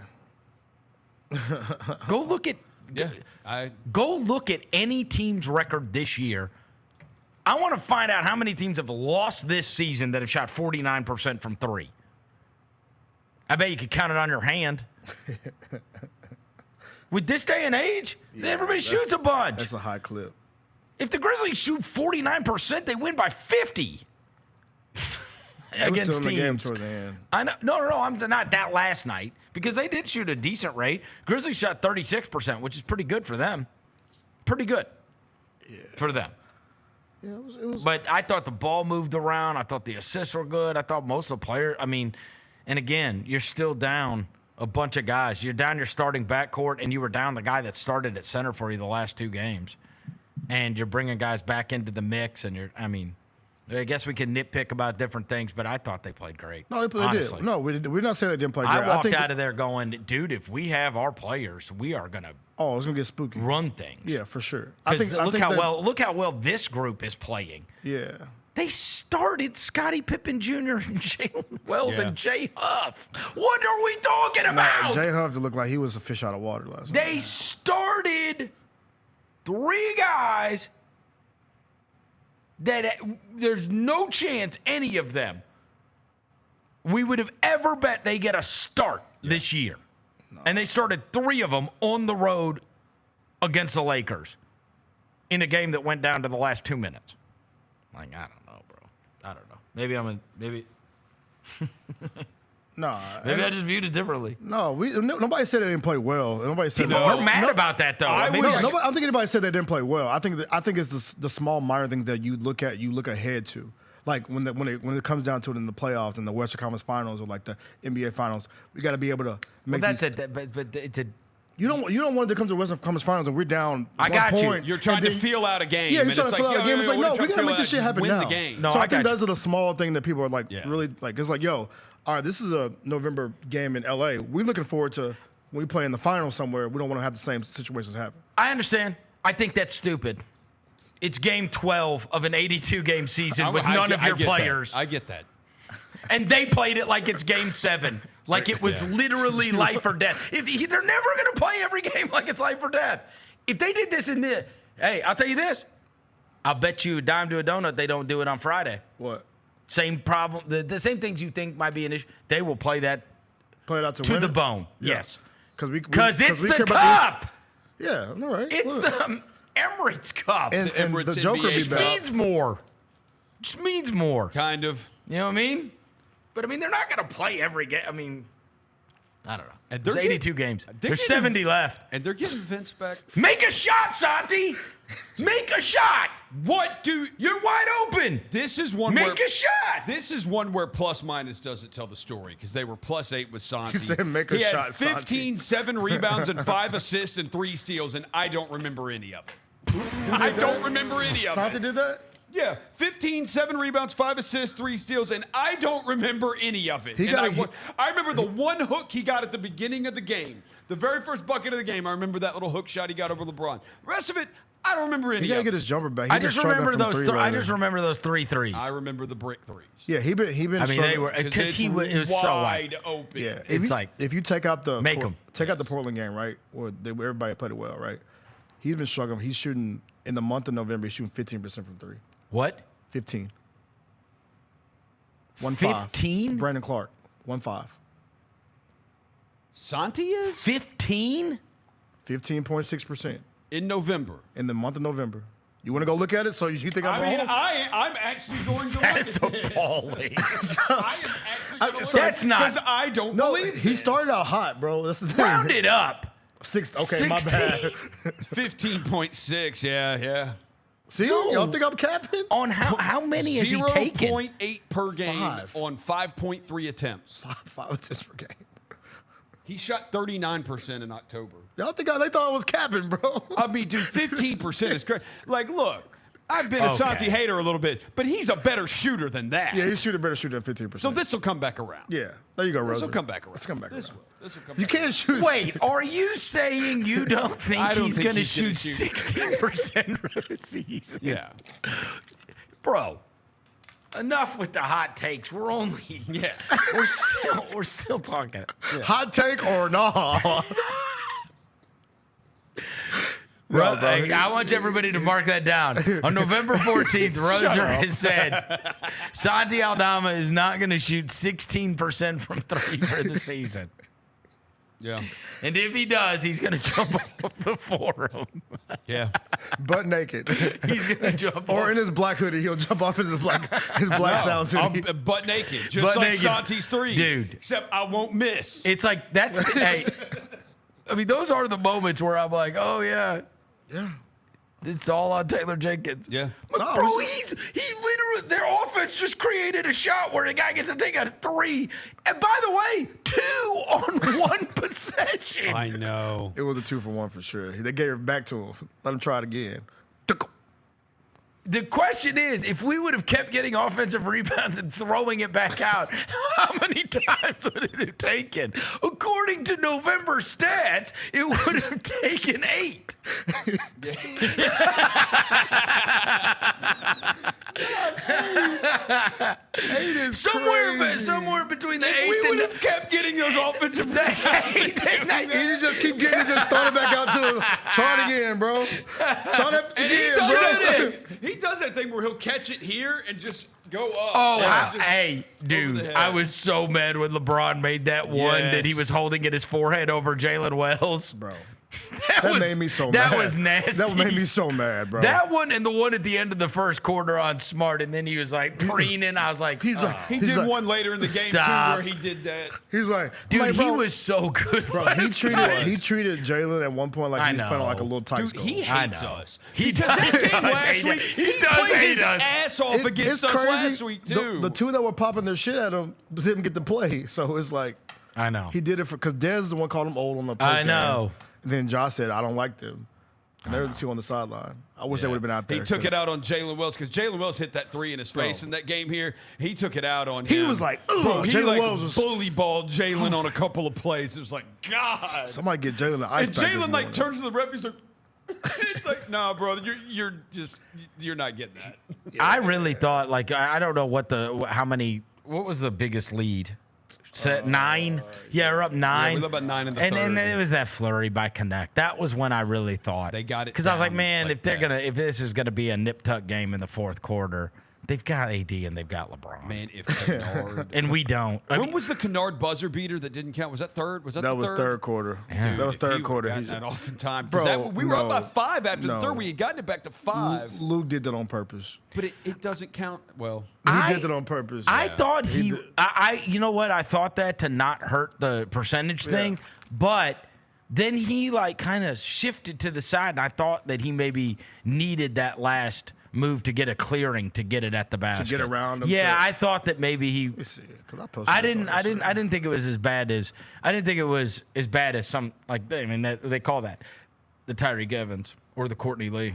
Go look at go look at any team's record this year. I want to find out how many teams have lost this season that have shot 49% from 3. I bet you could count it on your hand. With this day and age, everybody shoots a bunch. That's a high clip. If the Grizzlies shoot 49%, they win by 50 against teams. I know. No. I'm not that last night because they did shoot a decent rate. Grizzlies shot 36%, which is pretty good for them. Pretty good for them. Yeah, it was. But I thought the ball moved around. I thought the assists were good. I thought most of the players. I mean, and again, you're still down a bunch of guys. You're down your starting backcourt, and you were down the guy that started at center for you the last 2 games. And you're bringing guys back into the mix, and I guess we can nitpick about different things, but I thought they played great. No, they did. No, we're not saying they didn't play great. I walked out of there going, dude, if we have our players, we are going to it's going to get spooky. Run things. Yeah, for sure. Look how well this group is playing. Yeah. They started Scottie Pippen Jr. and Jalen Wells and Jay Huff. What are we talking about? Jay Huff looked like he was a fish out of water last night. They started 3 guys that there's no chance any of them we would have ever bet they get a start this year. No. And they started 3 of them on the road against the Lakers. in a game that went down to the last 2 minutes. Like, I don't know, bro. I don't know. Maybe No, maybe I just viewed it differently. No, nobody said they didn't play well. Nobody said People are mad about that, though. I don't think anybody said they didn't play well. I think it's the small minor things that you look ahead to. Like when it comes down to it in the playoffs and the Western Conference Finals or like the NBA Finals, we got to be able to make. Well, that's it. But it's a. You don't want it to come to the Western Conference Finals and we're down. I got point, you. You're trying to feel out a game. Yeah, you're trying to feel out a game. It's like, no, we gotta make this shit happen now. The game. No, so I think those are the small thing that people are like really like. It's like, yo, all right, this is a November game in LA. We're looking forward to when we play in the finals somewhere. We don't want to have the same situations happen. I understand. I think that's stupid. It's game 12 of an 82-game season with none of your players. I get that. And they played it like it's game 7. Like it was literally life or death. They're never going to play every game like it's life or death. If they did this hey, I'll tell you this. I'll bet you a dime to a donut they don't do it on Friday. What? Same problem. The same things you think might be an issue. They will play that out to the bone. Yeah. Yes. Because it's the Cup. Yeah, all right. It's the Emirates Cup. And the Joker just means more. Just means more. Kind of. You know what I mean? But, I mean, they're not going to play every game. I mean, I don't know. And there's 82 games. There's 70 left. And they're getting Vince back. Make a shot, Santi. Make a shot. You're wide open. This is one Make a shot. This is one where plus minus doesn't tell the story because they were +8 with Santi. He said make a he shot, had 15, 7 rebounds and 5 assists and 3 steals, and I don't remember any of it. I don't remember any of it. Santi did that? Yeah, 15, 7 rebounds, 5 assists, 3 steals, and I don't remember any of it. I remember the one hook he got at the beginning of the game. The very first bucket of the game, I remember that little hook shot he got over LeBron. The rest of it, I don't remember any of it. He got to get his jumper back. I just remember those 3 threes. I remember the brick threes. Yeah, he been. I mean, they were because it was so wide open. Yeah, if you take out the out the Portland game, right? Where everybody played it well, right? He's been struggling. He's shooting in the month of November. He's shooting 15% from 3. What? 15. 1-5. 15? Brandon Clark. 1-5. Santi is 15. 15.6% in November. In the month of November. You want to go look at it? So you think I'm wrong? I'm actually going to look at this. That's appalling. I am actually going to look at That's not. Because I don't believe he started out hot, bro. That's the thing. Round it up. 6. Okay, 16. my bad. It's 15.6. Yeah. See, y'all think I'm capping? On how many has he taken? 0.8 per game on 5.3 attempts. 5 attempts per game. He shot 39% in October. Y'all think they thought I was capping, bro? I mean, dude, 15% is crazy. Like, look, I've been a Santi hater a little bit, but he's a better shooter than that. Yeah, he's a better shooter than 15%. So this will come back around. Yeah, there you go, Rosa. This will come back around. This will come back This around. will come You back can't shoot. Wait, are you saying you don't think he's going to shoot 16% for the season? Yeah. Bro, enough with the hot takes. We're only we're still talking. Yeah. Hot take or not? I want everybody to mark that down. On November 14th, Roser has said Santi Aldama is not going to shoot 16% from 3 for the season. Yeah. And if he does, he's going to jump off the forum. Yeah. Butt naked. He's going to jump off. Or in his black hoodie. He'll jump off in his black Sounds hoodie. Butt naked. Just like Santi's threes. Dude. Except I won't miss. It's like, hey, I mean, those are the moments where I'm like, oh, yeah. Yeah. It's all on Taylor Jenkins. Yeah. But bro, he literally, their offense just created a shot where the guy gets to take a 3. And by the way, 2 on 1 possession. I know. It was a 2-for-1 for sure. They gave it back to him. Let him try it again. The question is, if we would have kept getting offensive rebounds and throwing it back out, how many times would it have taken? According to November stats, it would have taken 8. Somewhere between the 8th we and would have kept getting those offensive rebounds. He just keep getting it, just throw it back out to him. Try it again, bro. Try that again, bro. He does that thing where he'll catch it here and just go up. Oh, wow. Hey, dude, I was so mad when LeBron made that one that he was holding at his forehead over Jalen Wells. Bro. That made me so mad. That was nasty. That made me so mad, bro. That one and the one at the end of the first quarter on Smart, and then he was like preening. I was like, he did one later in the game too where he did that. He's like, dude, he was so good. Bro, he treated Jalen at one point like he was playing on like a little tight Dude, scope. he hates us. He does. That game last week, he played his ass off against us last week too. The two that were popping their shit at him didn't get to play, so it's like I know he did it because Dez the one called him old on the post I know. And then Josh said, I don't like them. And they were the two on the sideline. I wish they would have been out there. He took it out on Jalen Wells because Jalen Wells hit that three in his face in that game here. He took it out on him. He was like, ugh. Jalen Wells was bully balled Jalen on a couple of plays. It was like, God. Somebody get Jalen the ice and pack. Jalen like turns to the ref. He's like, it's like, nah, bro, you're not getting that. I really thought like I don't know what was the biggest lead? 9? Yeah, we're up 9. Yeah, we're up 9 in the third. third. And then it was that flurry by Knecht. That was when I really thought they got it. Because I was like, man, like if this is gonna be a nip tuck game in the fourth quarter, they've got AD and they've got LeBron. Man, if Kennard and we don't. When was the Kennard buzzer beater that didn't count? Was that third? That was third quarter. Yeah. That was third quarter. Got that off in time. Bro, we were up by 5 after the third. We had gotten it back to 5. Luke did that on purpose. But it doesn't count. Well, he did that on purpose. I thought I you know what? I thought that to not hurt the percentage thing, but then he like kind of shifted to the side, and I thought that he maybe needed that last move to get a clearing to get it at the basket. To get around him. Yeah, I thought that maybe he. Let me see, 'cause I didn't think it was as bad as some like I mean they call that the Tyreek Evans or the Courtney Lee.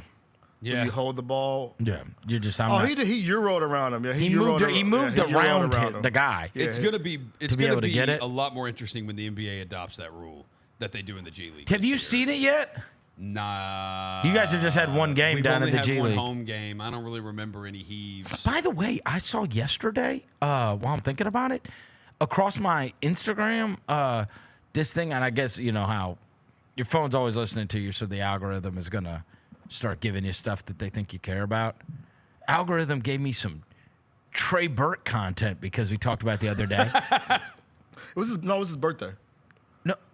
Yeah, you hold the ball. Yeah, you're just. He euroed around him. Yeah, he moved around the guy. Yeah, it's gonna be get it. a lot more interesting when the NBA adopts that rule that they do in the G League. Have you seen it yet? Nah. You guys have just had one game down in the G League. League. Home game. I don't really remember any heaves. By the way, I saw yesterday, while I'm thinking about it, across my Instagram, this thing, and I guess you know how your phone's always listening to you, so the algorithm is gonna start giving you stuff that they think you care about. Algorithm gave me some Trey Burke content because we talked about it the other day. It was his birthday.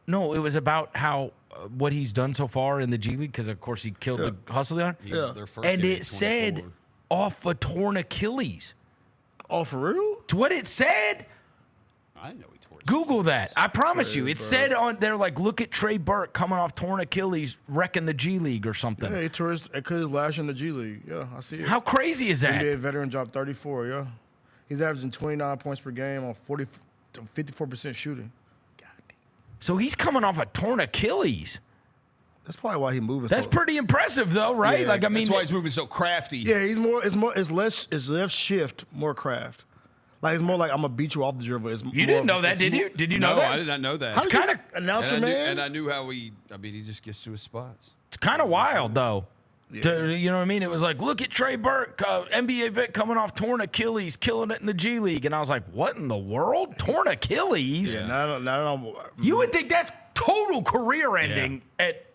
No, it was about how what he's done so far in the G League because, of course, he killed the hustle there. Yeah. And it said off a torn Achilles. Oh, for real? It's what it said. I know he tore. Google that. I promise you. It said on there, like, look at Trey Burke coming off torn Achilles, wrecking the G League or something. Yeah, he tore his Achilles last in the G League. Yeah, I see it. How crazy is that? NBA veteran dropped 34, yeah. He's averaging 29 points per game on 54% shooting. So he's coming off a torn Achilles. That's probably why he's moving. That's pretty impressive, though, right? Yeah, like I mean, that's why he's moving so crafty. Yeah, it's less shift, more craft. Like it's more like I'm gonna beat you off the dribble. You didn't know that, did you? Did you know that? I did not know that. How kind of announcer, man? And I knew how he just gets to his spots. It's kind of wild, though. Yeah. You know what I mean? It was like, look at Trey Burke, NBA vet coming off torn Achilles, killing it in the G League. And I was like, what in the world? Torn Achilles? Yeah, you would think that's total career ending at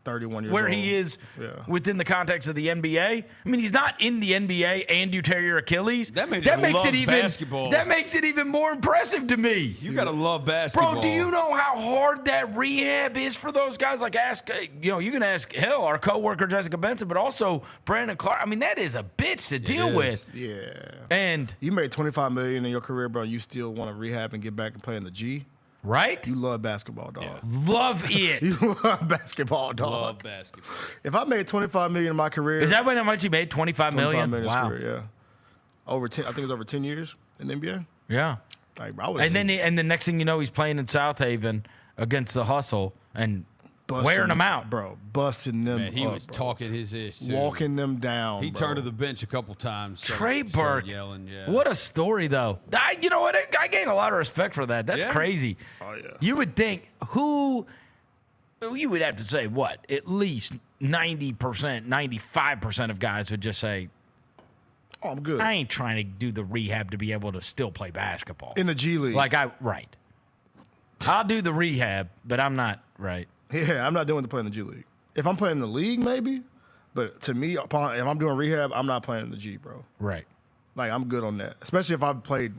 31 years where old. he is within the context of the NBA. I mean, he's not in the NBA and you tear your Achilles. That makes it even more impressive to me. You gotta love basketball, bro. Do you know how hard that rehab is for those guys? Like, you can ask our coworker Jessica Benson, but also Brandon Clark. I mean, that is a bitch to deal with. Yeah. And you made $25 million in your career, bro. You still want to rehab and get back and play in the G. Right? You love basketball, dog. Yeah. Love it. You love basketball, dog. Love basketball. If I made $25 million in my career, is that how much you made? $25 million? Wow. Career, yeah. Over 10. I think it was over 10 years in the NBA. Yeah. Like, and the next thing you know, he's playing in South Haven against the hustle and wearing them out, bro. Busting them. Man, he was talking his ish, too. Walking them down. He turned to the bench a couple times. Trey Burke, yelling. Yeah. What a story, though. You know what? I gain a lot of respect for that. That's crazy. Oh yeah. You would think you would have to say what? At least 90%, 95% of guys would just say, "Oh, I'm good. I ain't trying to do the rehab to be able to still play basketball in the G League." Right. I'll do the rehab, but I'm not right. Yeah, I'm not doing to play in the G League. If I'm playing in the league, maybe. But to me, if I'm doing rehab, I'm not playing in the G, bro. Right. Like, I'm good on that. Especially if I've played,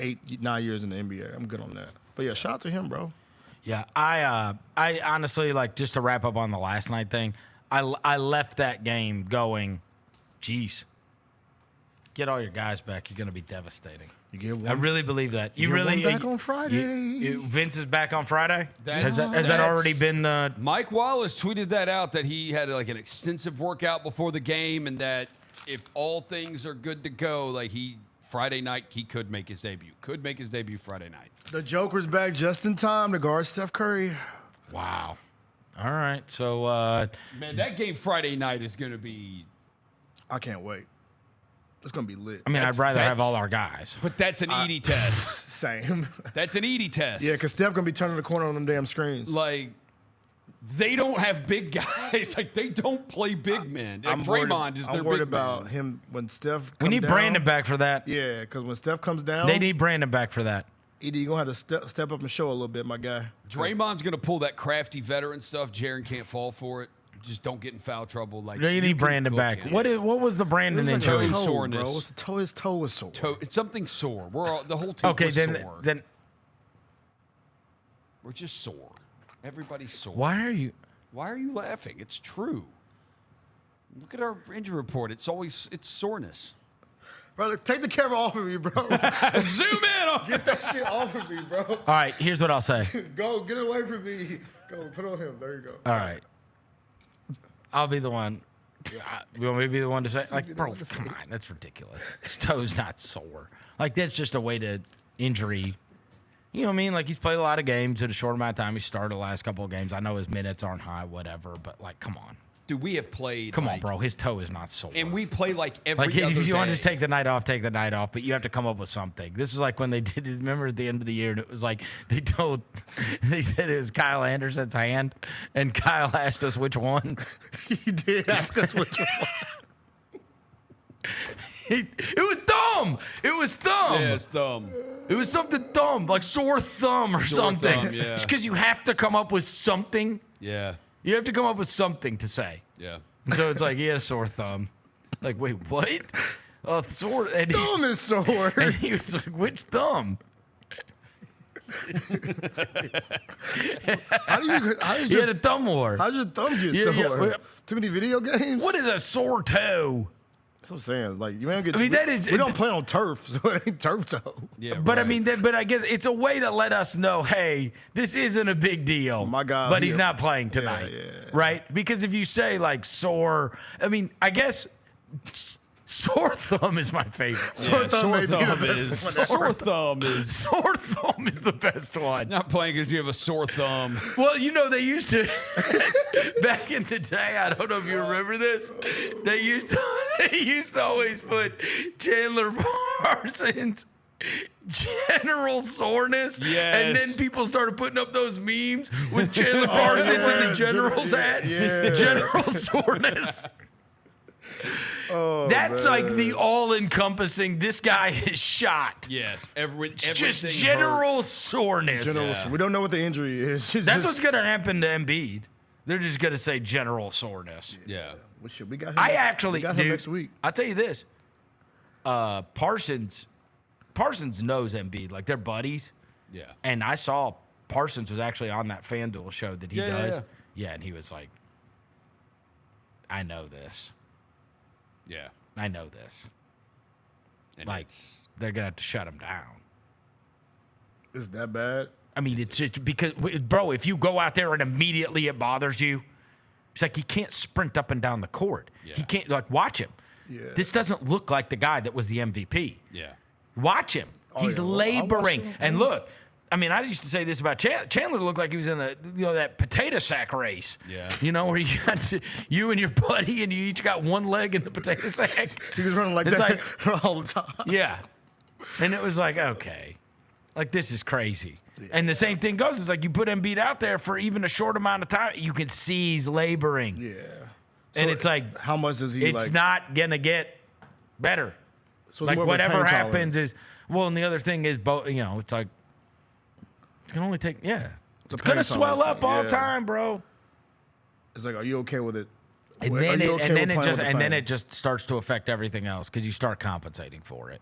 8-9 years in the NBA. I'm good on that. But, yeah, shout out to him, bro. Yeah, I honestly, like, just to wrap up on the last night thing, I left that game going, geez, get all your guys back. You're going to be devastating. You get one. I really believe that. You really get one back on Friday. Vince is back on Friday? Has that That's- already been the... Mike Wallace tweeted that out, that he had like an extensive workout before the game, and that if all things are good to go, like Friday night, he could make his debut. Could make his debut Friday night. The Joker's back just in time to guard Steph Curry. Wow. All right, so... Man, that game Friday night is going to be... I can't wait. It's going to be lit. I mean, I'd rather have all our guys. But that's an Edey test. Same. That's an Edey test. Yeah, because Steph going to be turning the corner on them damn screens. Like, they don't have big guys. Like, they don't play big men. Like, Draymond is their I'm worried big about man. him when Steph comes We need down. Brandon back for that. Yeah, because when Steph comes down, They need Brandon back for that. Edey, you're going to have to step up and show a little bit, my guy. Draymond's going to pull that crafty veteran stuff. Jaren can't fall for it. Just don't get in foul trouble. Like, They you need can Brandon cook back. it. What was the Brandon It was like injury? a toe, soreness. bro. His toe was sore. It's something sore. The whole team Okay, was then sore. We're just sore. Everybody's sore. Why are you laughing? It's true. Look at our injury report. It's soreness. Bro, take the camera off of me, bro. Zoom in on Get that shit off of me, bro. All right, here's what I'll say. Go, get it away from me. Go, put it on him. There you go. All right. I'll be the one. You want me to be the one to say? Like, bro, come on. That's ridiculous. His toe's not sore. Like, that's just a way to injury. You know what I mean? Like, he's played a lot of games in a short amount of time. He started the last couple of games. I know his minutes aren't high, whatever, but, like, come on. Dude, we have played. Come on, bro. His toe is not sore. And we play like every Like, other if you want to day. take the night off, take the night off, but you have to come up with something. This is like when they did, remember at the end of the year, and it was like, they said it was Kyle Anderson's hand, and Kyle asked us which one. He did ask us which one. It was thumb. It was thumb. Yeah, it's thumb. It was something thumb, like sore thumb or Sore something. thumb, yeah. It's because you have to come up with something. Yeah. You have to come up with something to say. Yeah. And so it's like, he had a sore thumb. Like, wait, what? Sore. And Thumb is sore. And he was like, which thumb? How do you He had a thumb war. How's your thumb get Yeah, yeah, sore? well, Too many video games? What is a sore toe? That's what I'm saying. Like, you ain't get. I mean, that is- We don't play on turf, so it ain't turf toe. Yeah. But I right. mean, but I guess it's a way to let us know, hey, this isn't a big deal. My God, But he's yeah. not playing tonight. Yeah. Right? Because if you say like sore, I mean, I guess sore thumb is my favorite. Sore thumb may be the best one. Sore thumb is Sore thumb is the best one. not playing because you have a sore thumb. Well, you know, they used to, back in the day, I don't know if you remember this, they used to always put Chandler Parsons general soreness. Yes. And then people started putting up those memes with Chandler Parsons in the general's hat. Yeah. General soreness. Oh, That's man. like the all-encompassing, this guy is shot. Yes. Just Everything general hurts. soreness. General, we don't know what the injury is. It's That's just- what's going to happen to Embiid. They're just going to say general soreness. Yeah. We got him. I actually, we got him dude, next week. I'll tell you this. Parsons knows Embiid. Like, they're buddies. Yeah. And I saw Parsons was actually on that FanDuel show that he Yeah, yeah, does. yeah. And he was like, I know this. Yeah. I know this. And Like, they're going to have to shut him down. Is that bad? I mean, it's just because, bro, if you go out there and immediately it bothers you, it's like he can't sprint up and down the court. Yeah. He can't, like, watch him. Yeah. This doesn't look like the guy that was the MVP. Yeah. Watch him. He's yeah. Well, I'll watch laboring. him. And look, I mean, I used to say this about Chandler. Looked like he was in that potato sack race. Yeah. You know, where you and your buddy, and you each got one leg in the potato sack. He was running like It's that all the time. Yeah. And it was like, okay, like, this is crazy. Yeah. And the same thing goes. It's like you put Embiid out there for even a short amount of time, you can see he's laboring. Yeah. And So it's like, how much does he? it's not gonna get better. So it's Like, more of a whatever pain happens tolerance. is, well, and the other thing is, both. You know, it's like, it's gonna only take, yeah. It's pain gonna swell tolerance up thing, all yeah. time, bro. It's like, are you okay with it? And Are then you it, okay and with then it playing just, with the and then pain? it just starts to affect everything else because you start compensating for it.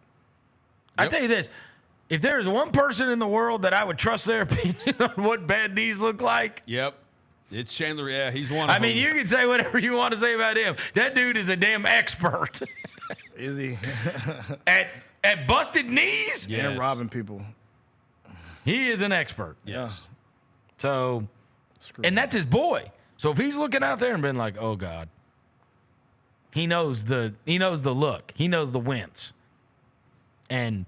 I tell you this, If there's one person in the world that I would trust their opinion on what bad knees look like. Yep. It's Chandler. Yeah, he's one of them. I mean, you can say whatever you want to say about him. That dude is a damn expert. Is he? At busted knees? Yeah, and robbing people. He is an expert. Yes. So, and that's his boy. So if he's looking out there and been like, oh God, he knows the look. He knows the wince. And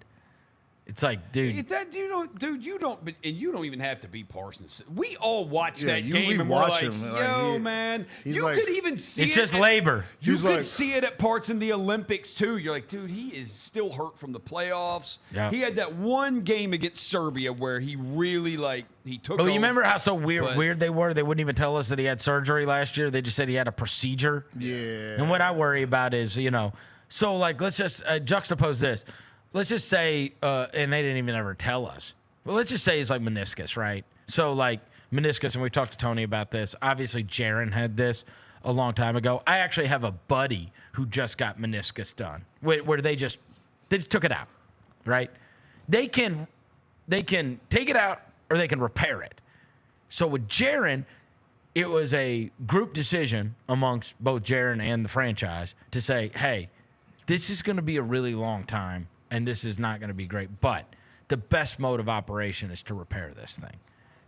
it's like, dude. You don't even have to be Parsons. We all watch that you game and we're watch like, him, yo, man. You could even see it. It's just labor. You could see it at parts in the Olympics, too. You're like, dude, he is still hurt from the playoffs. Yeah. He had that one game against Serbia where he really, he took Oh, you remember how so weird they were? They wouldn't even tell us that he had surgery last year. They just said he had a procedure. Yeah. And what I worry about is, so let's just juxtapose this. Let's just say, and they didn't even ever tell us. Well, let's just say it's like meniscus, right? So meniscus, and we talked to Tony about this. Obviously, Jaron had this a long time ago. I actually have a buddy who just got meniscus done, where they just took it out, right? They can take it out or they can repair it. So with Jaron, it was a group decision amongst both Jaron and the franchise to say, hey, this is going to be a really long time. And this is not going to be great. But the best mode of operation is to repair this thing.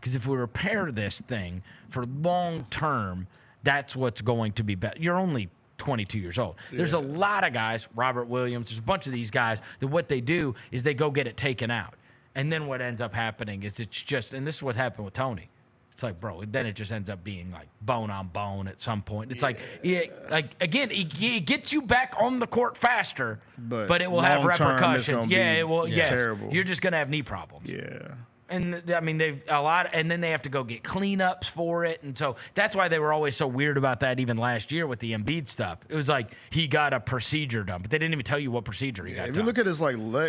Because if we repair this thing for long term, that's what's going to be better. You're only 22 years old. Yeah. There's a lot of guys, Robert Williams, there's a bunch of these guys, that what they do is they go get it taken out. And then what ends up happening is it's just, and this is what happened with Tony. It's like, bro, then it just ends up being like bone on bone at some point. It's again, it gets you back on the court faster, but it will have repercussions. It will. Yes, terrible. You're just gonna have knee problems. Yeah. And I mean, they've a lot, and then they have to go get cleanups for it, and so that's why they were always so weird about that. Even last year with the Embiid stuff, it was like he got a procedure done, but they didn't even tell you what procedure he got. If done. you look at his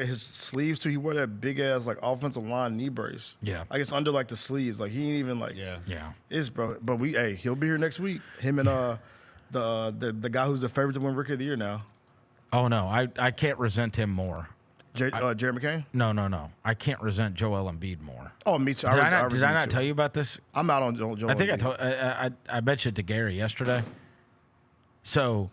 his sleeves too, he wore that big ass offensive line knee brace. Yeah, I guess under the sleeves, he ain't even yeah. Is bro, but he'll be here next week. Him and the guy who's the favorite to win Rookie of the Year now. Oh no, I can't resent him more. Jared McCain? No. I can't resent Joel Embiid more. Oh, me too. Did I not tell you about this? I'm out on Joel. I think Embiid. I mentioned it to Gary yesterday. So,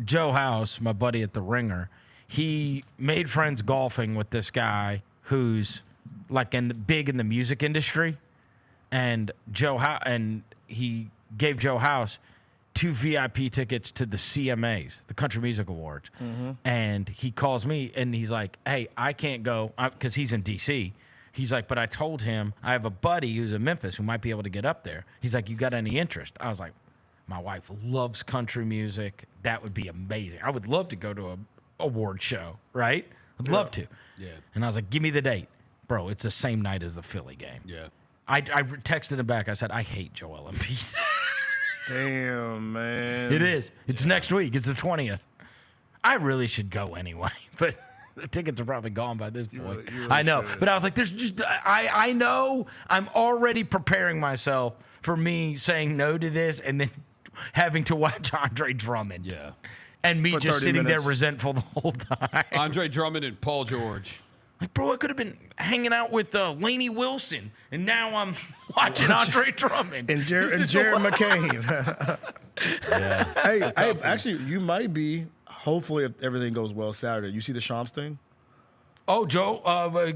Joe House, my buddy at the Ringer, he made friends golfing with this guy who's big in the music industry, and he gave Joe House 2 VIP tickets to the CMAs, the Country Music Awards. Mm-hmm. And he calls me and he's like, hey, I can't go because he's in D.C. He's like, but I told him I have a buddy who's in Memphis who might be able to get up there. He's like, you got any interest? I was like, my wife loves country music. That would be amazing. I would love to go to a award show, right? I'd love to. Yeah. And I was like, give me the date. Bro, it's the same night as the Philly game. Yeah. I texted him back. I said, I hate Joel Embiid. Damn, man. It is. It's next week. It's the 20th. I really should go anyway, but the tickets are probably gone by this point. You really I know. Should. But I was like, there's just, I know I'm already preparing myself for me saying no to this and then having to watch Andre Drummond. Yeah. And me just sitting there resentful the whole time. Andre Drummond and Paul George. Like, bro, I could have been hanging out with Laney Wilson, and now I'm watching Andre Drummond. And Jared McCain. Yeah. Hey, actually, you might be, hopefully, if everything goes well Saturday. You see the Shams thing? Oh, Joe,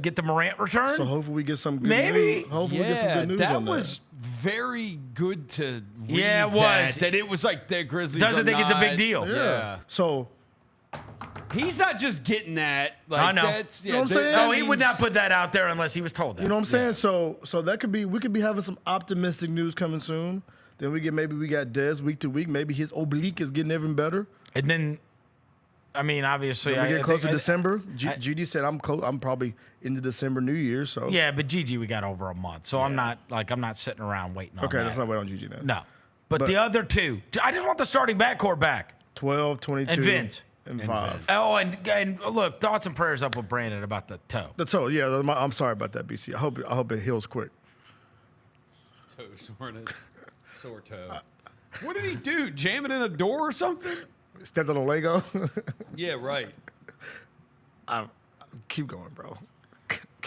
get the Morant return? So hopefully we get some good Maybe. news. Hopefully we get some good news on that. That was very good to read. Yeah, it was. That it was like the Grizzlies doesn't think it's a big deal. Yeah. So he's not just getting that. Like, I know. That's, you know what I'm saying? No, he would not put that out there unless he was told that. You know what I'm saying? So that could be, we could be having some optimistic news coming soon. Then we got Dez week to week. Maybe his oblique is getting even better. And then, I mean, obviously, we get close to December. GD said I'm close. I'm probably into December, New Year's. So yeah, but GG we got over a month, so I'm not sitting around waiting on that. Okay, let's not wait on GG then. No, but the other two, I just want the starting backcourt back. 12, 22, and Vince. And 5. Oh, and look, thoughts and prayers up with Brandon about the toe. The toe, yeah. I'm sorry about that, BC. I hope it heals quick. Sore toe. What did he do? Jam it in a door or something? Stepped on a Lego. Yeah, right. Keep going, bro.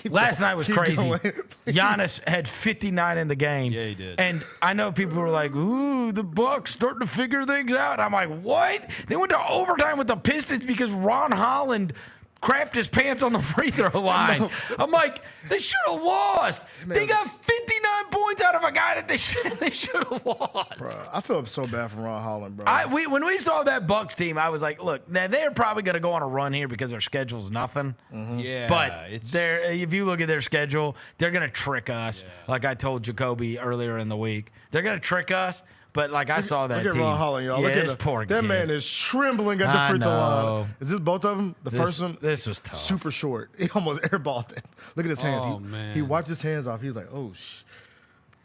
Last night was crazy. going. Giannis had 59 in the game. Yeah, he did. And I know people were like, ooh, the Bucks starting to figure things out. I'm like, what? They went to overtime with the Pistons because Ron Holland crapped his pants on the free throw line. I'm like, they should have lost. They got 59 points out of a guy that they should have lost. Bro, I feel so bad for Ron Holland, bro. When we saw that Bucks team, I was like, look, now they're probably going to go on a run here because their schedule's nothing. Yeah, But if you look at their schedule, they're going to trick us. Yeah. Like I told Jacoby earlier in the week. They're going to trick us. But like I saw that Look at team. Ron Holland, y'all. Yeah, Look at this poor that kid. man is trembling at the free throw line. Is this both of them? The first one? This was tough. Super short. He almost airballed it. Look at his hands. Oh, man. He wiped his hands off. He's like, oh,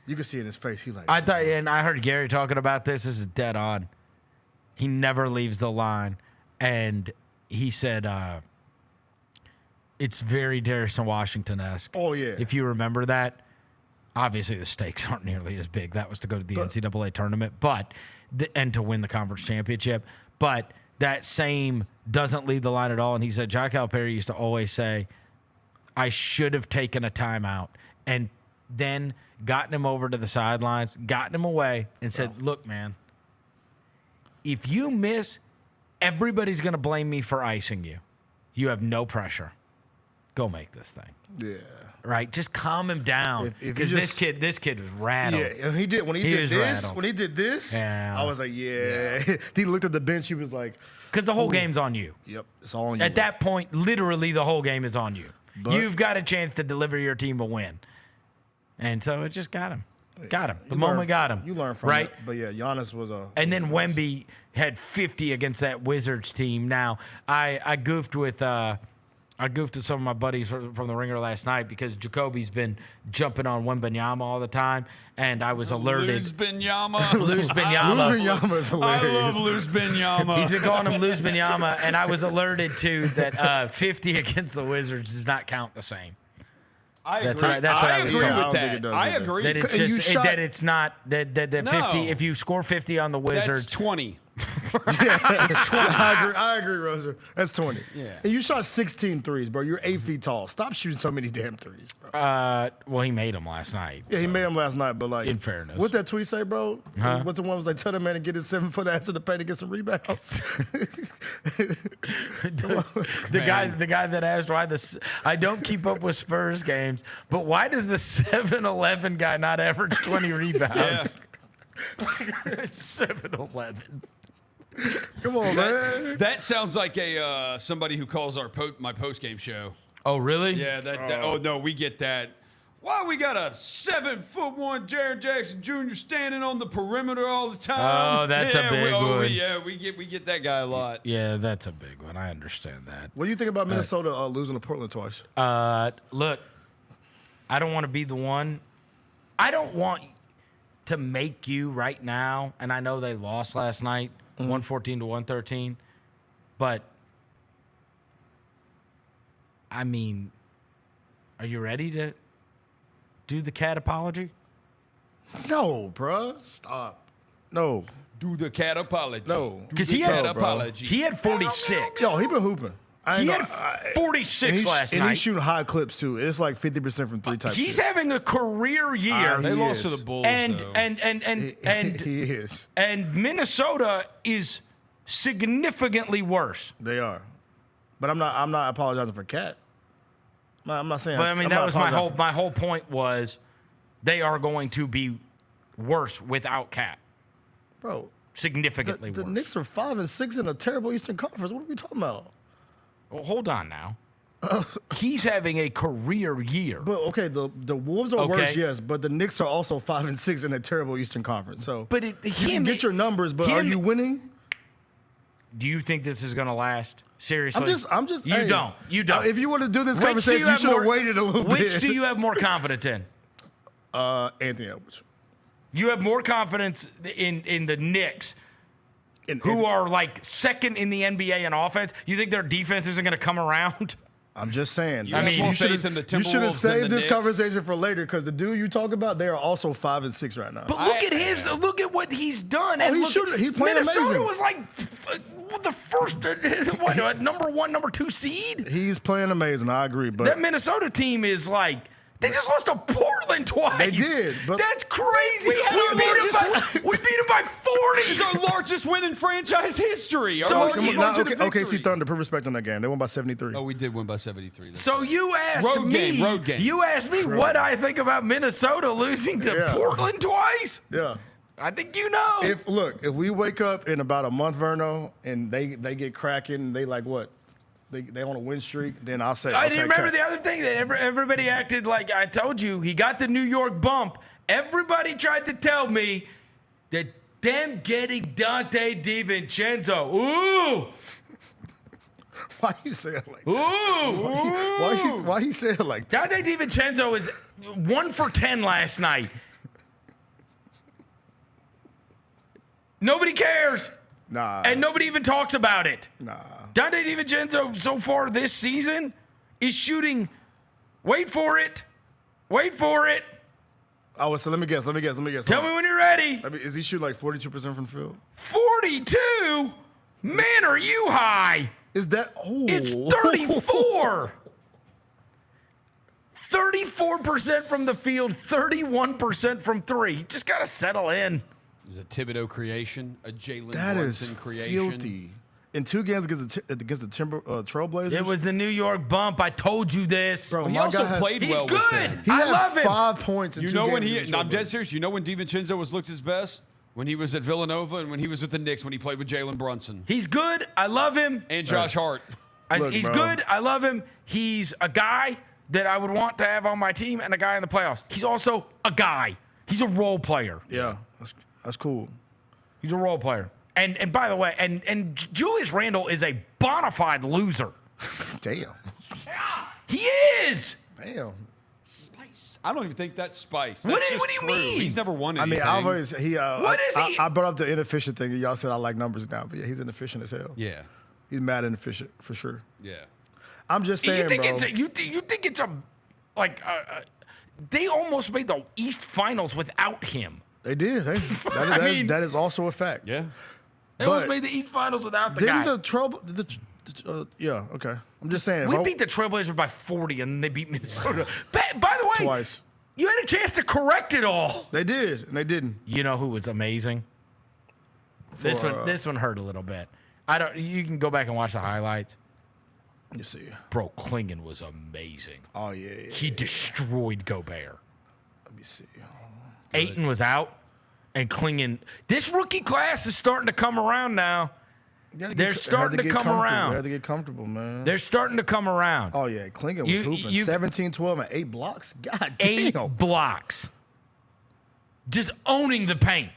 you can see it in his face. He's like, I thought, and I heard Gary talking about this. This is dead on. He never leaves the line. And he said it's very Darrison Washington-esque. Oh, yeah. If you remember that. Obviously, the stakes aren't nearly as big. That was to go to the NCAA tournament, and to win the conference championship. But that same doesn't lead the line at all. And he said, John Calipari used to always say, I should have taken a timeout and then gotten him over to the sidelines, gotten him away, and said, look, man, if you miss, everybody's going to blame me for icing you. You have no pressure. Go make this thing. yeah. Right, just calm him down If because you this kid was rattled. Yeah, and he did when he did this. Yeah. I was like, yeah. He looked at the bench. He was like, Because the whole game's on you. Yep, it's all on you. At that point, literally the whole game is on you. But- You've got a chance to deliver your team a win, and so it just got him. Got him. The moment got him. You learn from right. it. But yeah, Giannis was a. And then Wemby had 50 against that Wizards team. Now I goofed with. I goofed with some of my buddies from the Ringer last night because Jacoby's been jumping on Wembanyama all the time, and I was alerted. Lose Benyama. Lose Benyama. Lose Benyama is hilarious. I love Lose Benyama. He's been calling him Lose Benyama, and I was alerted to that 50 against the Wizards does not count the same. I That's agree. what I was agree told. with that. I agree. That it's And you just shot- that it's not that 50. No. If you score 50 on the Wizards, That's 20. I agree, Roser. That's 20. Yeah. And you shot 16 threes, bro. You're 8 feet tall. Stop shooting so many damn threes, bro. well, he made them last night. Yeah, he made them last night, but like, In fairness. what's that tweet say, bro? Huh? What's the one was like, tell that man to get his 7-foot ass in the paint and get some rebounds. the guy that asked why I don't keep up with Spurs games, but why does the 7-Eleven guy not average 20 rebounds? 7-Eleven. Come on, man. That sounds like a somebody who calls my post game show. Oh, really? Yeah. Oh no, we get that. Why we got a 7'1" Jaren Jackson Jr. standing on the perimeter all the time? Oh, that's a big one. We get that guy a lot. Yeah, that's a big one. I understand that. What do you think about Minnesota losing to Portland twice? Look, I don't want to be the one. I don't want to make you right now, and I know they lost last night, 114 to 113, but I mean, are you ready to do the cat apology? No, bro. Stop. No. Do the cat apology. No. Because Do he the had cat apology. He had 46. Yo, he been hooping. He had 46 last and night. he's shooting high clips too. It's like 50% from three type. He's shit. having a career year. They lost to the Bulls. And though. and he is. And Minnesota is significantly worse. They are. But I'm not apologizing for Cat. I'm not saying. But I mean, I'm that not was my apologizing whole point was they are going to be worse without Cat. bro. Significantly The worse. Knicks are 5-6 in a terrible Eastern Conference. What are we talking about? Well, hold on now. He's having a career year. But okay, the Wolves are Okay. worse, yes, but the Knicks are also 5-6 in a terrible Eastern Conference. So, But you can get your numbers, but are you winning? Do you think this is going to last? Seriously, I'm just. You hey, don't. You don't. If you want to do this Which conversation, you should have waited a little bit. Which do you have more confidence in? Anthony Edwards. You have more confidence in the Knicks, who are like second in the NBA in offense. You think their defense isn't going to come around? I'm just saying. You have more faith in the you should have Timberwolves than saved the this Knicks. conversation for later because the dude you talk about, they are also 5-6 right now. But look at his. Look at what he's done. Oh, and he look, shouldn't. He played Minnesota amazing. was like the first, number 1, number 2 seed. He's playing amazing. I agree, but That Minnesota team is like. They just lost to Portland twice. They did, but that's crazy. We beat them by 40. It's our largest win in franchise history. So OKC Thunder, put respect on that game. They won by 73. Oh, we did win by 73. So you asked Road me. game. You asked me what I think about Minnesota losing to Portland twice. Yeah. I think you know. If we wake up in about a month, Verno, and they get cracking, and they like what? They on a win streak, then I'll say. I didn't remember the other thing that everybody acted like I told you. He got the New York bump. Everybody tried to tell me that them getting Dante DiVincenzo. Ooh. Why you say it like Ooh. that? Why you say it like that? Dante DiVincenzo is 1 for 10 last night. Nobody cares. Nah. And nobody even talks about it. Nah. Dante DiVincenzo so far this season is shooting. Wait for it. Oh, so let me guess. Tell me when you're ready. Is he shooting like 42% from the field? 42? Man, are you high? Is that? Oh. It's 34. 34% from the field, 31% from three. You just got to settle in. Is a Thibodeau creation, a Jalen That is Brunson creation. filthy. In 2 games against the Trailblazers. It was the New York bump. I told you this. Bro, He my also guy played He's well good. with them. He I had love him. 5 points in You 2 know games when against the I'm dead Trailblazers. serious. You know when DiVincenzo was looked his best? When he was at Villanova and when he was with the Knicks when he played with Jalen Brunson. He's good. I love him. And Josh Hart. Look, He's bro. good. I love him. He's a guy that I would want to have on my team and a guy in the playoffs. He's also a guy. He's a role player. Yeah, that's cool. He's a role player. And by the way, and Julius Randle is a bona fide loser. Damn. He is. Damn. Spice. I don't even think that's spice. What That's do just you true. mean? He's never won I anything. mean, I've always What is he? I brought up the inefficient thing, and y'all said I like numbers now, but yeah, he's inefficient as hell. Yeah. He's mad inefficient for sure. Yeah. I'm just saying, You think bro. you think it's a they almost made the East Finals without him. They did. That is also a fact. Yeah. They almost made the East Finals without the Didn't guy. the trouble? Yeah. Okay. I'm just saying. We beat the Trailblazers by 40, and they beat Minnesota. By the way, twice. You had a chance to correct it all. They did, and they didn't. You know who was amazing? This one hurt a little bit. You can go back and watch the highlights. You see. Bro, Klingon was amazing. Oh yeah. He destroyed Gobert. Let me see. Ayton was out, and Klingon. This rookie class is starting to come around now. They're starting to come around. They had to get comfortable, man. They're starting to come around. Oh yeah, Klingon was hooping. 17, 12, and 8 blocks. God damn. 8 blocks. Just owning the paint.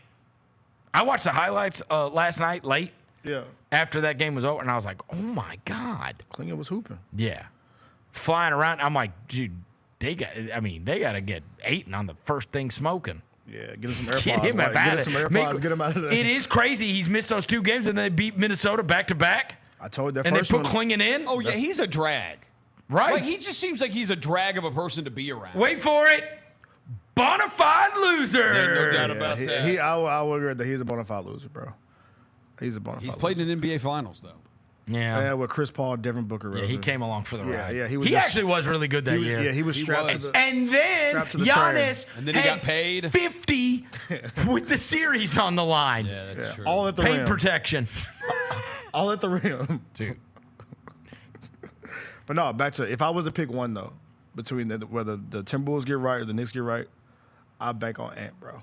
I watched the highlights last night late. Yeah. After that game was over, and I was like, oh my God. Klingon was hooping. Yeah. Flying around. I'm like, dude, they got to get Ayton on the first thing smoking. Yeah, get him some AirPods. Get him out Get him out of there. It is crazy. He's missed those 2 games, and they beat Minnesota back to back. I told you that and first they put one. Klingon in. Oh, yeah, he's a drag. Right. Like, he just seems like he's a drag of a person to be around. Wait for it. Bonafide loser. Ain't no doubt about that. I will agree that he's a bona fide loser, bro. He's a bona fide He's loser. played in NBA Finals, though. Yeah, with Chris Paul, Devin Booker. Yeah, he came along for the ride. Yeah, he actually was really good that year. Yeah, he was strapped to the And then strapped to the Giannis And then he had got paid. 50 with the series on the line. Yeah, that's true. all at the Paint rim. protection. All at the rim. Dude. But no, back to if I was to pick one though, between whether the Timberwolves get right or the Knicks get right, I bank on Ant, bro.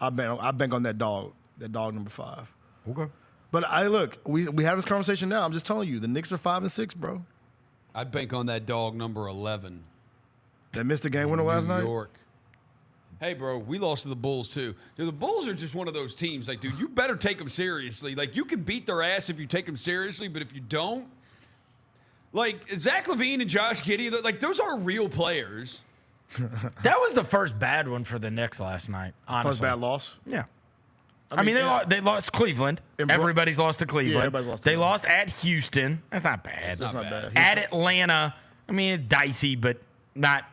I bank on that dog number 5. Okay. But we have this conversation now. I'm just telling you, the Knicks are 5-6, bro. I'd bank on that dog number 11. They missed the game winner last night. New York. Hey, bro, we lost to the Bulls, too. Dude, the Bulls are just one of those teams. Like, dude, you better take them seriously. Like, you can beat their ass if you take them seriously, but if you don't, like, Zach LaVine and Josh Giddey, like, those are real players. That was the first bad one for the Knicks last night, honestly. First bad loss. Yeah. I mean, they lost Cleveland. Everybody's lost to Cleveland. Yeah, everybody's lost to They them. lost at Houston. That's not bad. That's not bad. At Atlanta. I mean, it's dicey, but not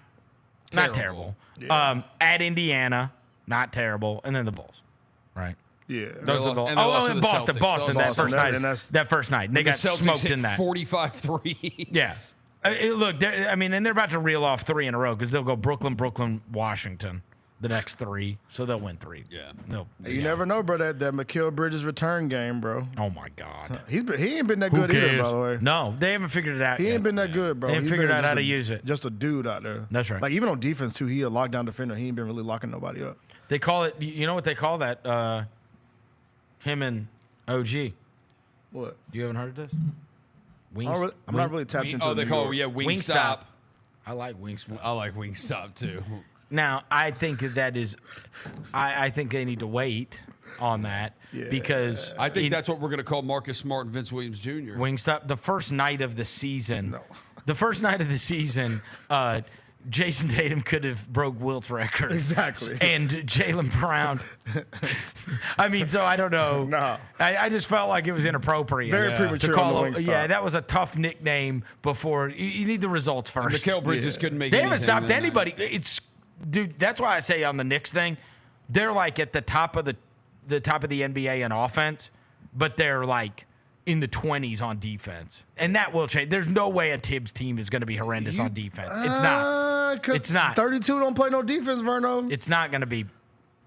terrible. Yeah. At Indiana, not terrible, and then the Bulls, right? Yeah. Those are the. And they lost to the Boston, Celtics. Boston, that first Boston, night. and that's- That first night, they got the Celtics smoked hit in that. 45 threes. Yeah. Look, and they're about to reel off 3 in a row because they'll go Brooklyn, Washington, the next 3, so they'll win 3. Yeah. No. You never know, bro. That Mikal Bridges return game, bro. Oh my God. He ain't been that Who good either, cares? by the way. No, they haven't figured it out. He yet. ain't been that good, bro. They ain't He figured been out how just to a- use it. Just a dude out there. That's right. Like even on defense too, he a lockdown defender. He ain't been really locking nobody up. They call it. You know what they call that? Him and OG. What? You haven't heard of this? I'm not really tapped into. They New call York. it Wingstop. I like Wingstop. I like Wingstop too. Now, I think that is. I think they need to wait on that because I think that's what we're going to call Marcus Smart and Vince Williams Jr. Wingstop. The first night of the season. No. The first night of the season. Jason Tatum could have broke Wilt's record. Exactly. And Jaylen Brown. I mean, so I don't know. No. I just felt like it was inappropriate. Very premature to call on the him. Wingstop. Yeah, that was a tough nickname before. You need the results first. Mikal Bridges couldn't make They haven't anything stopped that anybody. night. Dude, that's why I say on the Knicks thing, they're like at the top of the NBA in offense, but they're like in the 20s on defense. And that will change. There's no way a Tibbs team is going to be horrendous on defense. It's not. It's not. 32 don't play no defense, Vernon. It's not going to be.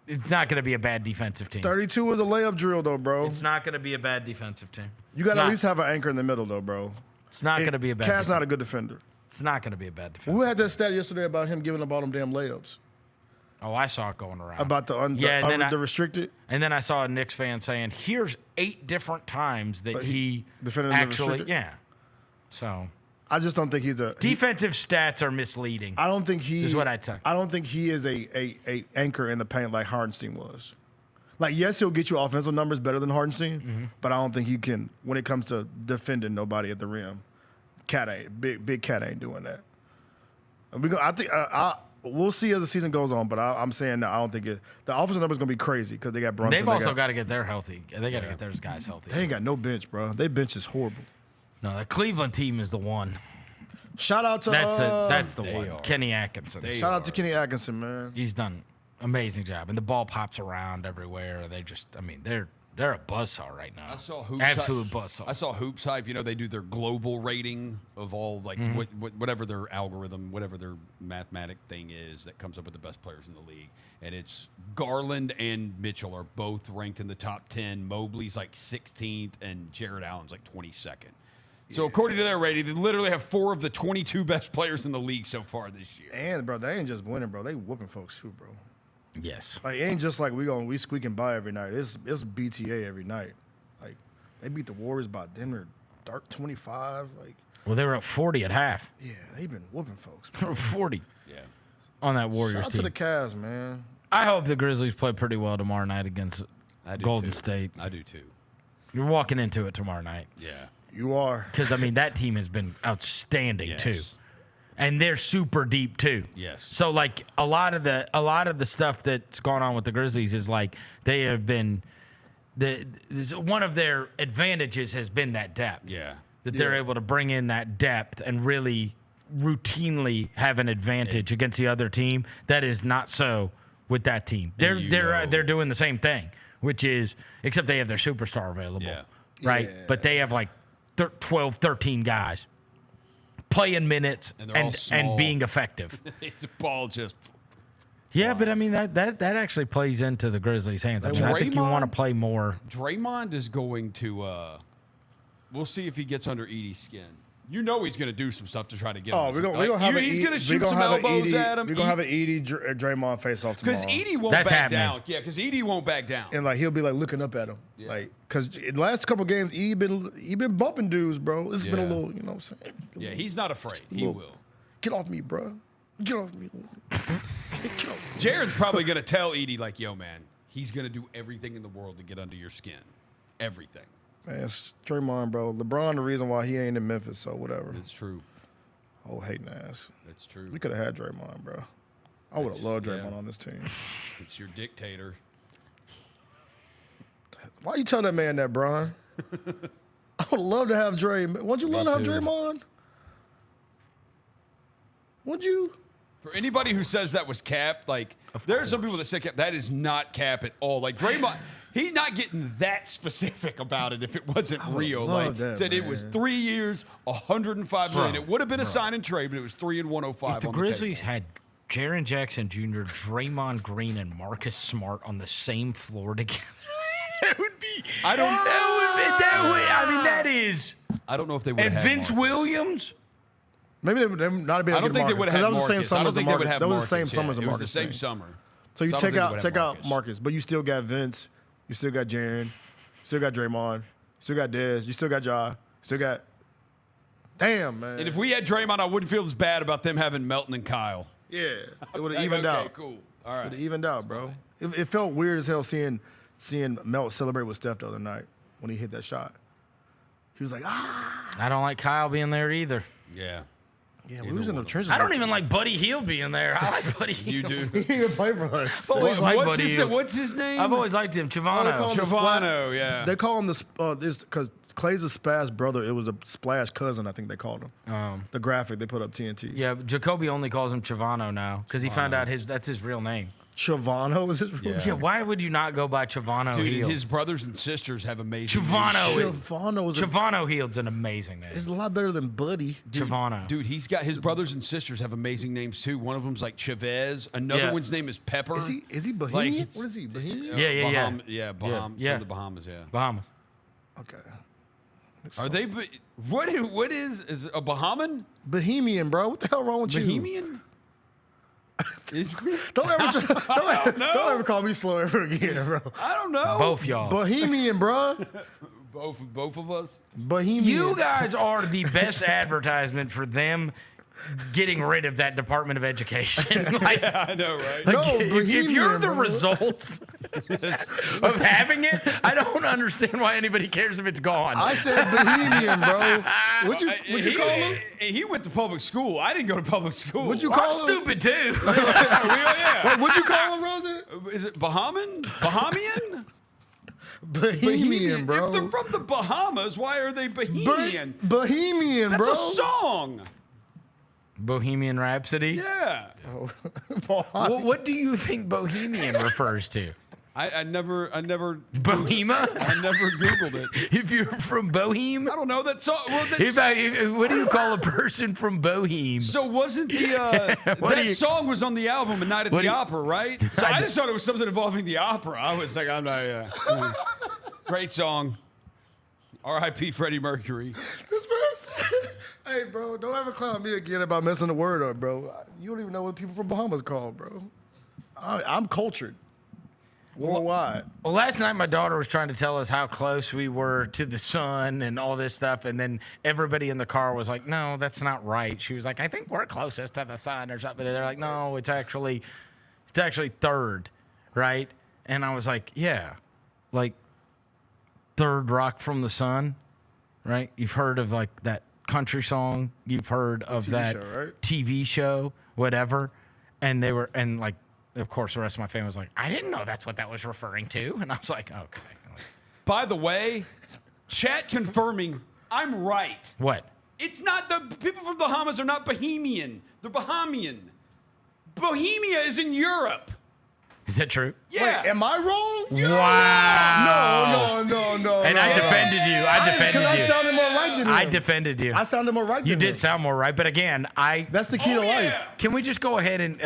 It's not going to be a bad defensive team. 32 was a layup drill, though, bro. It's not going to be a bad defensive team. You got to at least have an anchor in the middle, though, bro. It's not going to be a bad. Cat's not a good defender. It's not going to be a bad defense. We had that stat yesterday about him giving up all them damn layups. Oh, I saw it going around. About the restricted? And then I saw a Knicks fan saying, here's 8 different times that he defended the actually, restricted? yeah. So I just don't think he's a defensive stats are misleading. I don't think he is what I'd say. I don't think he is a anchor in the paint like Hardenstein was. Like, yes, he'll get you offensive numbers better than Hardenstein, but I don't think he can when it comes to defending nobody at the rim. Big Cat ain't doing that. And I think we'll see as the season goes on, but I'm saying that I don't think the offensive number is gonna be crazy because they got Brunson. They've also got to get their healthy. They got to get their guys healthy. They ain't got no bench, bro. Their bench is horrible. No, the Cleveland team is the one. Shout out to that's the one. Kenny Atkinson. Shout out to Kenny Atkinson, man. He's done an amazing job, and the ball pops around everywhere. They just, I mean, they're a buzzsaw right now. I saw Hoops absolute buzzsaw. I saw Hoops Hype. You know, they do their global rating of all like whatever their algorithm, whatever their mathematic thing is that comes up with the best players in the league. And it's Garland and Mitchell are both ranked in the top 10. Mobley's like 16th, and Jared Allen's like 22nd. So according to their rating, they literally have 4 of the 22 best players in the league so far this year. And bro, they ain't just winning, bro. They whooping folks too, bro. Yes. Like, it ain't just like we squeaking by every night. It's BTA every night. Like, they beat the Warriors by 25. Like, well, they were up 40 at half. Yeah, they've been whooping folks. 40. Yeah. On that Warriors Shout out team. to the Cavs, man. I hope the Grizzlies play pretty well tomorrow night against Golden State. I do too. You're walking into it tomorrow night. Yeah. You are. Because, I mean, that team has been outstanding, too. And they're super deep, too. Yes. So, like, a lot of the stuff that's gone on with the Grizzlies is, like, they have been one of their advantages has been that depth. Yeah. That they're able to bring in that depth and really routinely have an advantage against the other team. That is not so with that team. They're doing the same thing, which is, except they have their superstar available. Yeah. Right? Yeah. But they have, like, 12, 13 guys playing minutes and being effective. It's a ball just. Yeah, but I mean that actually plays into the Grizzlies' hands. I mean, I think you want to play more. Draymond is going to. We'll see if he gets under Edey's skin. You know he's going to do some stuff to try to get him. Oh, we're gonna have he's going to shoot some elbows at him. We're gonna have an Edey Draymond face off tomorrow. Because Edey won't back down. Yeah, because Edey won't back down. And like he'll be like looking up at him, like because in the last couple games he been bumping dudes, bro. It's been a little, you know what I'm saying? Yeah, he's not afraid. He will. Get off me, bro. Get off me. Jared's probably going to tell Edey like, yo, man, he's going to do everything in the world to get under your skin. Everything. Man, it's Draymond, bro. LeBron, the reason why he ain't in Memphis, so whatever. It's true. Oh, hating ass. That's true. We could have had Draymond, bro. I would have loved Draymond on this team. It's your dictator. Why you tell that man that, Brian? I would love to have Dray. Won't you love to have Draymond? Would you? For anybody who says that was cap, like there are some people that say cap. That is not cap at all. Like Draymond, he's not getting that specific about it if it wasn't real. Like said it was 3 years, $105 million. It would have been a sign and trade, but it was 3 and 105. If the Grizzlies had Jaren Jackson Jr., Draymond Green, and Marcus Smart on the same floor together, that would be. I don't know. I mean, that is. I don't know if they would. And have Vince Williams. Maybe they would not be. I don't think they would have. That was the same summer as Marcus. That was the same Marcus, summer as It was Marcus. the same thing. summer. So you I don't take think they would out have Marcus, but you still got Vince, you still got Jaren, you still got Draymond, you still got Dez, you still got Ja, still got. Damn, man. And if we had Draymond, I wouldn't feel as bad about them having Melton and Kyle. Yeah, it would have Like, evened okay, out. cool. All right. It would have evened out, bro. It felt weird as hell seeing Melt celebrate with Steph the other night when he hit that shot. He was like, ah. I don't like Kyle being there either. Yeah. Yeah, we was in the trenches. I don't even like Buddy Hield being there. I like Buddy Hield. You do. He didn't play for us. I've always liked Buddy Hield. What's his name? I've always liked him. Chavano. Chavano, yeah. They call him this because Clay's a Splash brother. It was a Splash cousin, I think they called him. The graphic they put up TNT. Yeah, Jacoby only calls him Chavano now because he found out that's his real name. Chavano is his real name? Yeah, why would you not go by Chavano Dude, Hield? his brothers and sisters have amazing Chavano Hield's an amazing name. It's a lot better than Buddy. Chavano. Dude, he's got his brothers and sisters have amazing names too. One of them's like Chavez. Another one's name is Pepper. Is he Bohemian? What is he, Bohemian? Yeah. From the Bahamas, yeah. Bahamas. Okay. Are they? What is a Bahaman? Bohemian, bro. What the hell wrong with you? Bohemian? Don't ever call me slow ever again, bro. I don't know. Both y'all. Bohemian, bro. Both of us. Bohemian. You guys are the best advertisement for them getting rid of that Department of Education. Like, yeah, I know, right? Like, No, if you're the bro. results of having it, I don't understand why anybody cares if it's gone. I said Bohemian, bro. What'd you call him? He went to public school. I didn't go to public school. What'd you call I'm him? stupid too. Wait, what'd you call him, Rosa? Is it Bahamian? Bahamian? Bohemian, bro. If they're from the Bahamas, why are they Bohemian? Bohemian, That's bro. a song. Bohemian Rhapsody? Yeah. What do you think Bohemian refers to? I never Bohema? I never Googled it. If you're from Bohem? I don't know that song. Well, What do you call a person from Bohem? So wasn't the that song was on the album A Night at the Opera, right? So I just thought it was something involving the opera. I was like, I'm not. Great song. R.I.P. Freddie Mercury. This man. Hey, bro, don't ever clown me again about messing the word up, bro. You don't even know what people from Bahamas call, bro. I'm cultured. Worldwide. Well, last night my daughter was trying to tell us how close we were to the sun and all this stuff, and then everybody in the car was like, "No, that's not right." She was like, "I think we're closest to the sun or something." They're like, "No, it's actually third, right?" And I was like, "Yeah, like third rock from the sun, right? You've heard of like that country song, you've heard of that show, right? TV show, whatever," and they were like. Of course, the rest of my family was like, I didn't know that's what that was referring to. And I was like, okay. By the way, chat confirming I'm right. What? It's not the people from Bahamas are not Bohemian. They're Bahamian. Bohemia is in Europe. Is that true? Yeah. Wait, am I wrong? Wow. No. And I defended you. I defended you. Because I sounded more right than you. I defended you. I sounded more right than you. him. Did sound more right. But again, That's the key to life. Can we just go ahead and,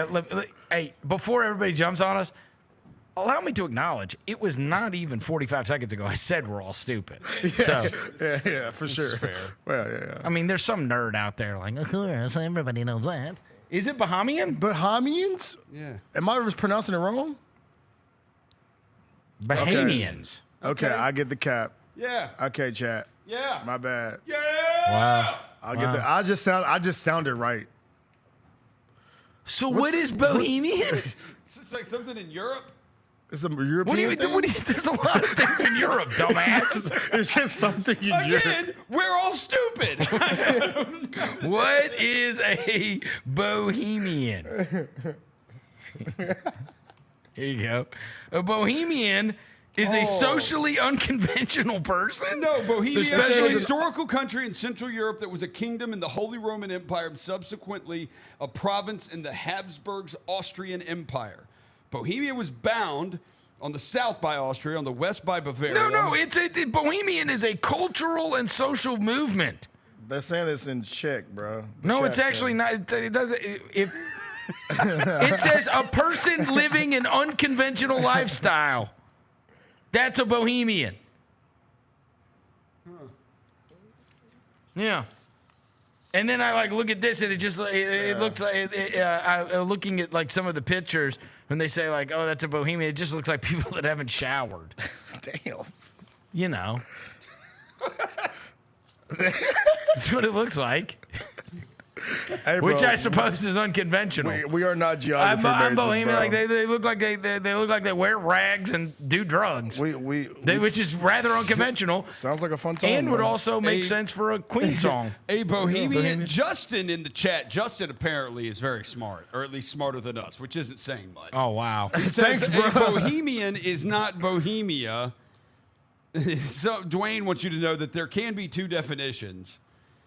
hey, before everybody jumps on us, allow me to acknowledge, it was not even 45 seconds ago I said we're all stupid. So, yeah, for sure. fair. Well, yeah. I mean, there's some nerd out there like, of course, everybody knows that. Is it Bahamian? Bahamians? Yeah. Am I pronouncing it wrong? Bahamians. Okay, I get the cap. Yeah. Okay, chat. Yeah. My bad. Yeah. Wow. I'll get the. I just sounded right. So what is Bohemian? It's like something in Europe. It's a European What do you thing? there's a lot of things in Europe, dumbass. It's just something in Europe. Again, we're all stupid. What is a Bohemian? Here you go. A Bohemian is a socially unconventional person? No, Bohemia is Especially- a historical country in Central Europe that was a kingdom in the Holy Roman Empire and subsequently a province in the Habsburg's Austrian Empire. Bohemia was bound on the south by Austria, on the west by Bavaria. No, Bohemian is a cultural and social movement. They're saying it's in Czech, bro. The No, chat it's said. actually not. It doesn't. It says a person living an unconventional lifestyle. That's a Bohemian. Yeah. And then I look at this and it looks like looking at like some of the pictures when they say like, oh, that's a Bohemian. It just looks like people that haven't showered. Damn. You know. That's what it looks like. Hey, bro, Which I suppose is unconventional. We are not geography I'm majors, Bohemian. bro. Like they look like they look like they wear rags and do drugs. Which is rather unconventional. Sounds like a fun time. And would man. also make sense for a Queen song. A Bohemian. Justin in the chat. Justin apparently is very smart, or at least smarter than us, which isn't saying much. Oh wow! It says a Bohemian is not Bohemia. So Dwayne wants you to know that there can be two definitions.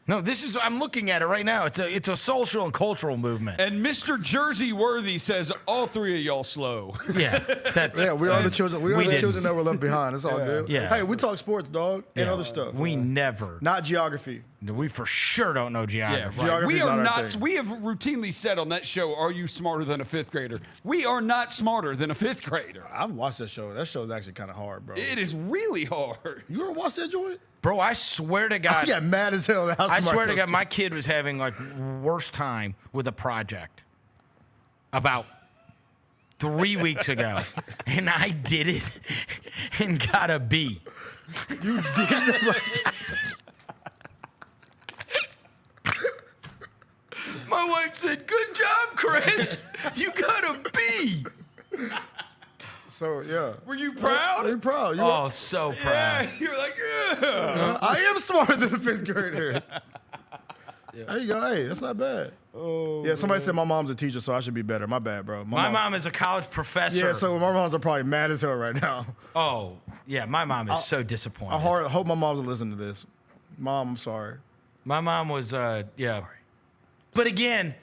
No, I'm looking at it right now. It's a social and cultural movement. And Mr. Jersey Worthy says all three of y'all slow. Yeah, we are the children. We are the children that were left behind. It's all good. Yeah. Hey, we talk sports, dog, and other stuff. We never. Not geography. We for sure don't know geography. Yeah, right. We are not our not. thing. We have routinely said on that show, "Are you smarter than a fifth grader?" We are not smarter than a fifth grader. I've watched that show. That show is actually kind of hard, bro. It is really hard. You ever watched that joint? Bro, I swear to God. I got mad as hell. I swear to God, my kid was having like worst time with a project about 3 weeks ago, and I did it and got a B. You did. My wife said, "Good job, Chris. You got a B." So yeah. Were you proud? Are you proud? So proud. Yeah, you're like, yeah. I am smarter than a fifth grader. There you go. Hey, that's not bad. Oh. Yeah, somebody said my mom's a teacher, so I should be better. My bad, bro. My mom is a college professor. Yeah, so my moms are probably mad as hell right now. Oh, yeah, my mom is so disappointed. I hope my mom's will listen to this. Mom, I'm sorry. My mom was, yeah. But again,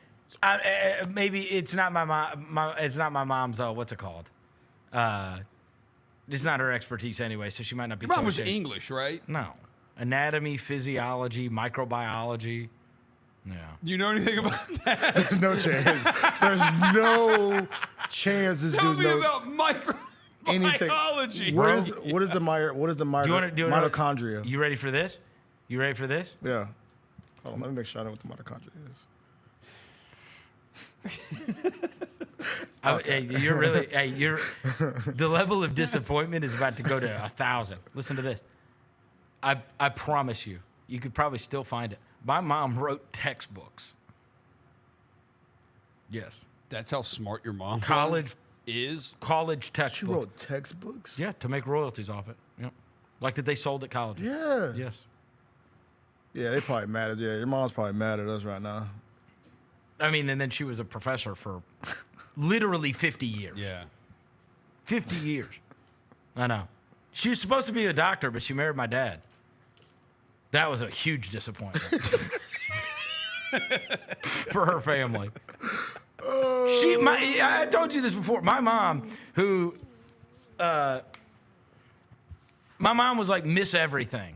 maybe it's not my mom. It's not my mom's. What's it called? It's not her expertise anyway, so she might not be. Mom was English, right? No, anatomy, physiology, microbiology. Yeah. You know anything about that? There's no chance. There's no chance this Tell dude me knows about anything. microbiology. What is the mitochondria? You ready for this? You ready for this? Yeah. Hold on, let me make sure I know what the mitochondria is. You're really. The level of disappointment is about to go to 1,000. Listen to this. I promise you, you could probably still find it. My mom wrote textbooks. Yes. That's how smart your mom College textbooks. She wrote textbooks? Yeah, to make royalties off it. Yep. Like that they sold at colleges. Yeah. Yes. Yeah, they probably mad at your mom's probably mad at us right now. I mean, and then she was a professor for literally 50 years. Yeah. 50 years. I know. She was supposed to be a doctor, but she married my dad. That was a huge disappointment for her family. I told you this before. My mom, my mom was like Miss Everything.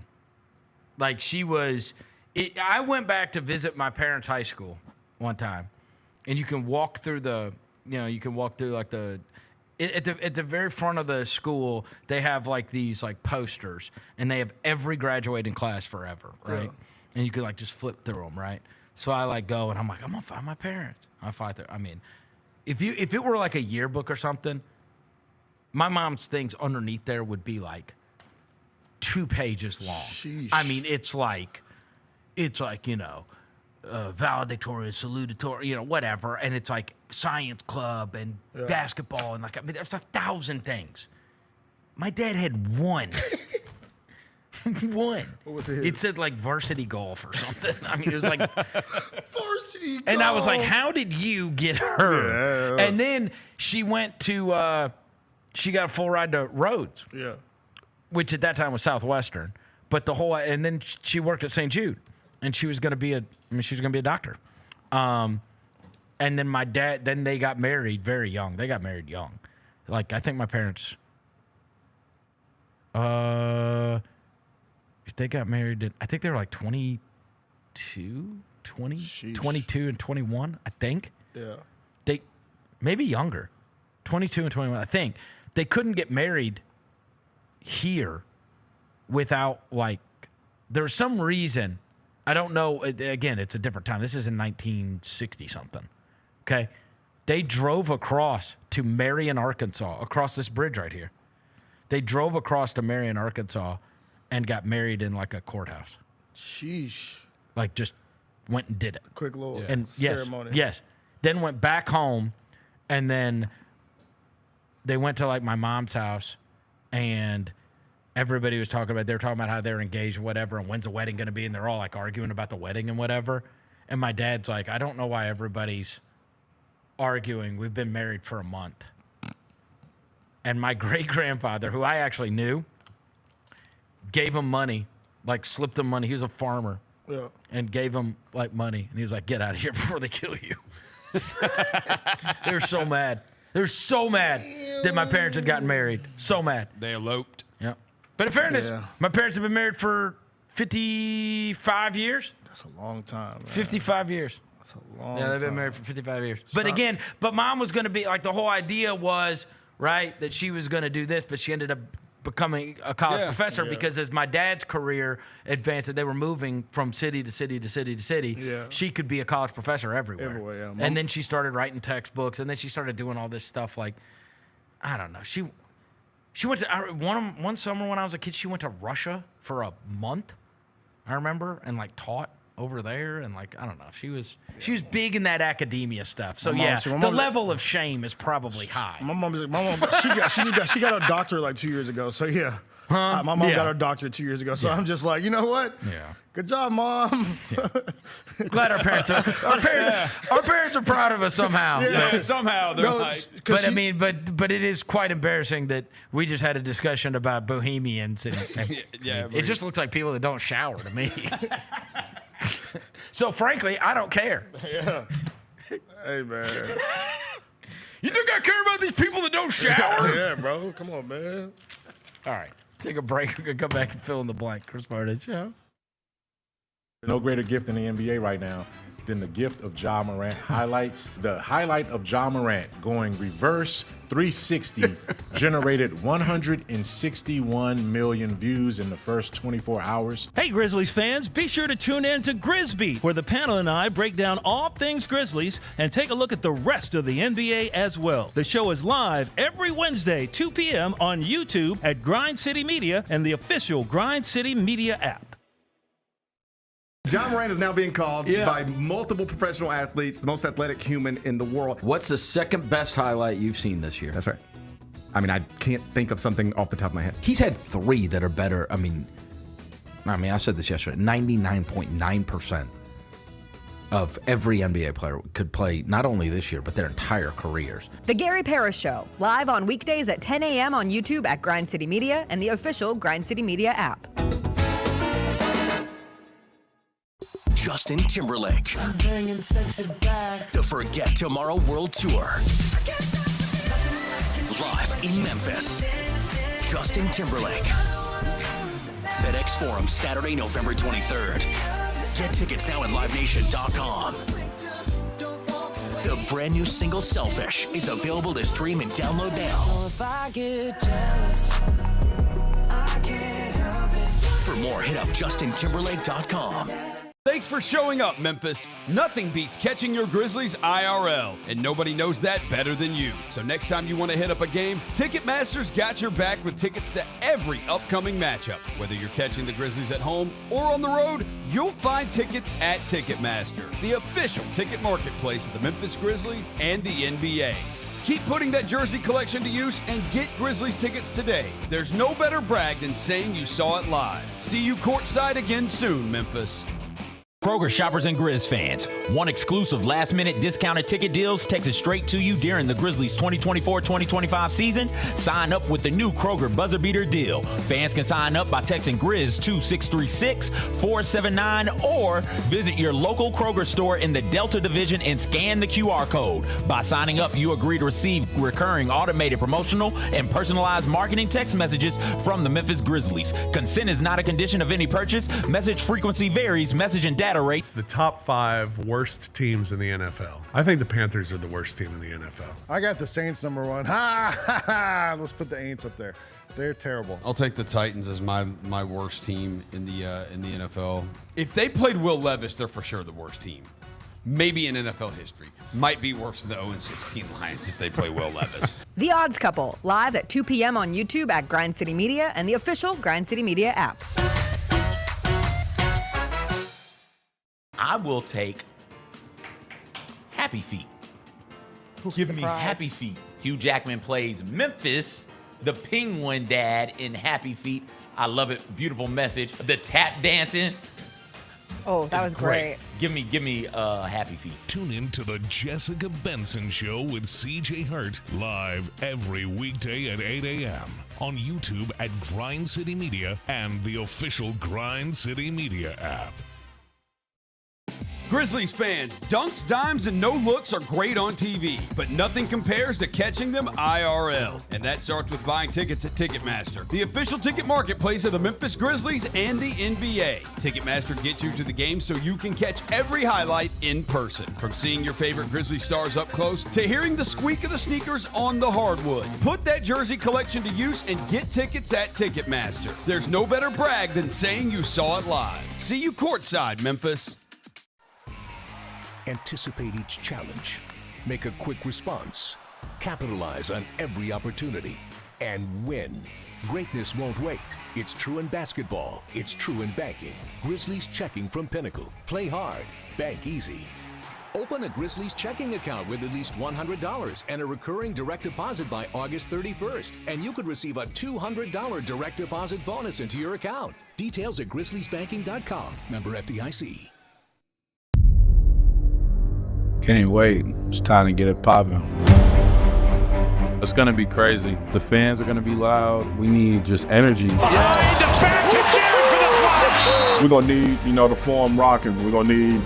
Like she was. I went back to visit my parents' high school one time, and you can walk through like the. At the very front of the school, they have like these like posters, and they have every graduating class forever, right? Yeah. And you can like just flip through them, right? So I like go, and I'm like, I'm gonna find my parents. I find there. I mean, if it were like a yearbook or something, my mom's things underneath there would be like 2 pages long. Sheesh. I mean, it's like valedictorian, salutatorian, whatever, and it's like science club and basketball and like there's 1,000 things. My dad had one. One. What was it? It said like varsity golf or something. I mean, it was like varsity golf. And I was like, how did you get her? Yeah. And then she went to she got a full ride to Rhodes. Yeah. Which at that time was Southwestern. But and then she worked at St. Jude, and she was going to be a doctor. And then my dad, then they got married very young. They got married young. Like, I think my parents, if they got married, I think they were like 22 and 21, I think. Yeah. They, maybe younger, 22 and 21, I think. They couldn't get married here without, like, there was some reason, I don't know, again, it's a different time. This is in 1960 something. Okay. They drove across to Marion, Arkansas, across this bridge right here. They drove across to Marion, Arkansas, and got married in like a courthouse. Sheesh. Like, just went and did it. Quick little ceremony. Yes. Then went back home, and then they went to like my mom's house, and everybody was talking about, they were talking about how they're engaged or whatever, and when's the wedding going to be, and they're all like arguing about the wedding and whatever. And my dad's like, I don't know why everybody's arguing. We've been married for a month. And my great-grandfather, who I actually knew, gave him money, like slipped him money. He was a farmer. Yeah. And gave him like money. And he was like, get out of here before they kill you. They were so mad. They were so mad that my parents had gotten married. So mad. They eloped. Yeah. But in fairness, my parents have been married for 55 years. That's a long time, man. 55 years. That's a long time. Yeah, they've been married for 55 years. But again, mom was going to be, like, the whole idea was, right, that she was going to do this, but she ended up becoming a college professor because as my dad's career advanced, they were moving from city to city to city to city. Yeah. She could be a college professor everywhere. Everywhere, yeah. And then she started writing textbooks, and then she started doing all this stuff like, I don't know. She went to, one summer when I was a kid, she went to Russia for a month, I remember, and like taught over there, and like, I don't know. She was big in that academia stuff. So the level of shame is probably high. My mom she got a doctorate like 2 years ago. So yeah. My mom got her doctorate 2 years ago. So I'm just like, you know what? Yeah. Good job, Mom. Glad our parents are proud of us somehow. Yeah, somehow they're like. But but it is quite embarrassing that we just had a discussion about bohemians and it just looks like people that don't shower to me. So frankly, I don't care. Yeah. Hey, man. You think I care about these people that don't shower? Yeah, bro. Come on, man. All right. Take a break. We're going to come back and fill in the blank. Chris Vernon Show. No greater gift in the NBA right now than the gift of Ja Morant highlights. The highlight of Ja Morant going reverse 360 generated 161 million views in the first 24 hours. Hey, Grizzlies fans, be sure to tune in to Grizzbeat, where the panel and I break down all things Grizzlies and take a look at the rest of the NBA as well. The show is live every Wednesday, 2 p.m. on YouTube at Grind City Media and the official Grind City Media app. Ja Morant is now being called by multiple professional athletes the most athletic human in the world. What's the second best highlight you've seen this year? That's right. I mean, I can't think of something off the top of my head. He's had three that are better. I mean, I said this yesterday. 99.9% of every NBA player could play not only this year, but their entire careers. The Gary Parrish Show, live on weekdays at 10 a.m. on YouTube at Grind City Media and the official Grind City Media app. Justin Timberlake. I'm bringing sexy back. The Forget Tomorrow World Tour. Live in Memphis. Justin Timberlake. FedEx Forum, Saturday, November 23rd. Get tickets now at livenation.com. The brand new single Selfish is available to stream and download now. So if I get jealous, I can't help it. For more, hit up justintimberlake.com. Thanks for showing up, Memphis. Nothing beats catching your Grizzlies IRL, and nobody knows that better than you. So next time you want to hit up a game, Ticketmaster's got your back with tickets to every upcoming matchup. Whether you're catching the Grizzlies at home or on the road, you'll find tickets at Ticketmaster, the official ticket marketplace of the Memphis Grizzlies and the NBA. Keep putting that jersey collection to use and get Grizzlies tickets today. There's no better brag than saying you saw it live. See you courtside again soon, Memphis. Kroger shoppers and Grizz fans, want exclusive last-minute discounted ticket deals texted straight to you during the Grizzlies 2024-2025 season? Sign up with the new Kroger Buzzer Beater deal. Fans can sign up by texting Grizz to 636-479 or visit your local Kroger store in the Delta Division and scan the QR code. By signing up, you agree to receive recurring automated promotional and personalized marketing text messages from the Memphis Grizzlies. Consent is not a condition of any purchase. Message frequency varies. Message and data rate. The top 5 worst teams in the NFL. I think the Panthers are the worst team in the NFL. I got the Saints number 1. Ha ha ha! Let's put the Aints up there. They're terrible. I'll take the Titans as my worst team in the NFL. If they played Will Levis, they're for sure the worst team. Maybe in NFL history. Might be worse than the 0-16 Lions if they play Will Levis. The Odds Couple, live at 2 p.m. on YouTube at Grind City Media and the official Grind City Media app. I will take Happy Feet. Give me Happy Feet. Hugh Jackman plays Memphis, the Penguin Dad in Happy Feet. I love it. Beautiful message. The tap dancing. Oh, that was great. Give me Happy Feet. Tune in to the Jessica Benson Show with CJ Hurt live every weekday at 8 a.m. on YouTube at Grind City Media and the official Grind City Media app. Grizzlies fans, dunks, dimes, and no-looks are great on TV, but nothing compares to catching them IRL. And that starts with buying tickets at Ticketmaster, the official ticket marketplace of the Memphis Grizzlies and the NBA. Ticketmaster gets you to the game so you can catch every highlight in person. From seeing your favorite Grizzly stars up close to hearing the squeak of the sneakers on the hardwood. Put that jersey collection to use and get tickets at Ticketmaster. There's no better brag than saying you saw it live. See you courtside, Memphis. Anticipate each challenge. Make a quick response. Capitalize on every opportunity. And win. Greatness won't wait. It's true in basketball. It's true in banking. Grizzlies checking from Pinnacle. Play hard. Bank easy. Open a Grizzlies checking account with at least $100 and a recurring direct deposit by August 31st. And you could receive a $200 direct deposit bonus into your account. Details at grizzliesbanking.com. Member FDIC. Can't wait. It's time to get it popping. It's going to be crazy. The fans are going to be loud. We need just energy. Behind the back to Jared for the flash. We're going to need, the Forum rocking. We're going to need,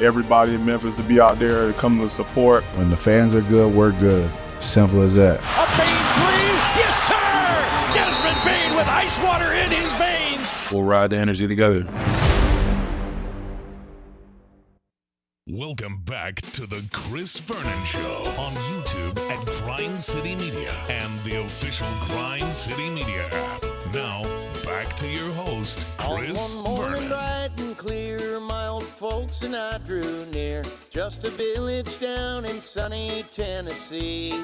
everybody in Memphis to be out there to come to support. When the fans are good, we're good. Simple as that. A Bane 3. Yes, sir. Desmond Bane with ice water in his veins. We'll ride the energy together. Welcome back to the Chris Vernon Show on YouTube at Grind City Media and the official Grind City Media app. Now, back to your host, Chris On one morning Vernon. bright and clear, my old folks and I drew near, just a village down in sunny Tennessee.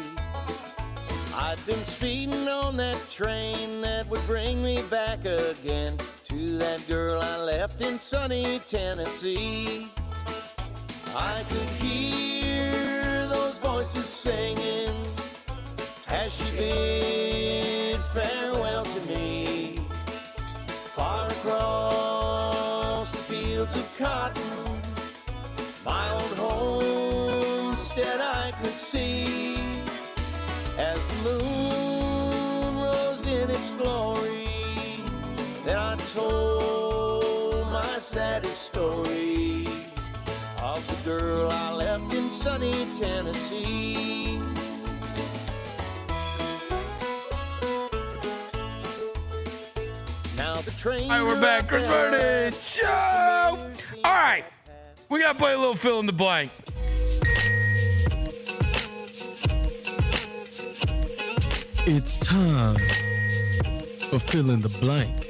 I'd been speeding on that train that would bring me back again to that girl I left in sunny Tennessee. I could hear those voices singing as she bid farewell to me. Far across the fields of cotton, my old homestead I could see. As the moon rose in its glory, then I told my saddest story of the girl I left in sunny Tennessee. Now the train. All right, we're back. Chris Vernon Show. All right, we got to play a little fill in the blank. It's time for fill in the blank.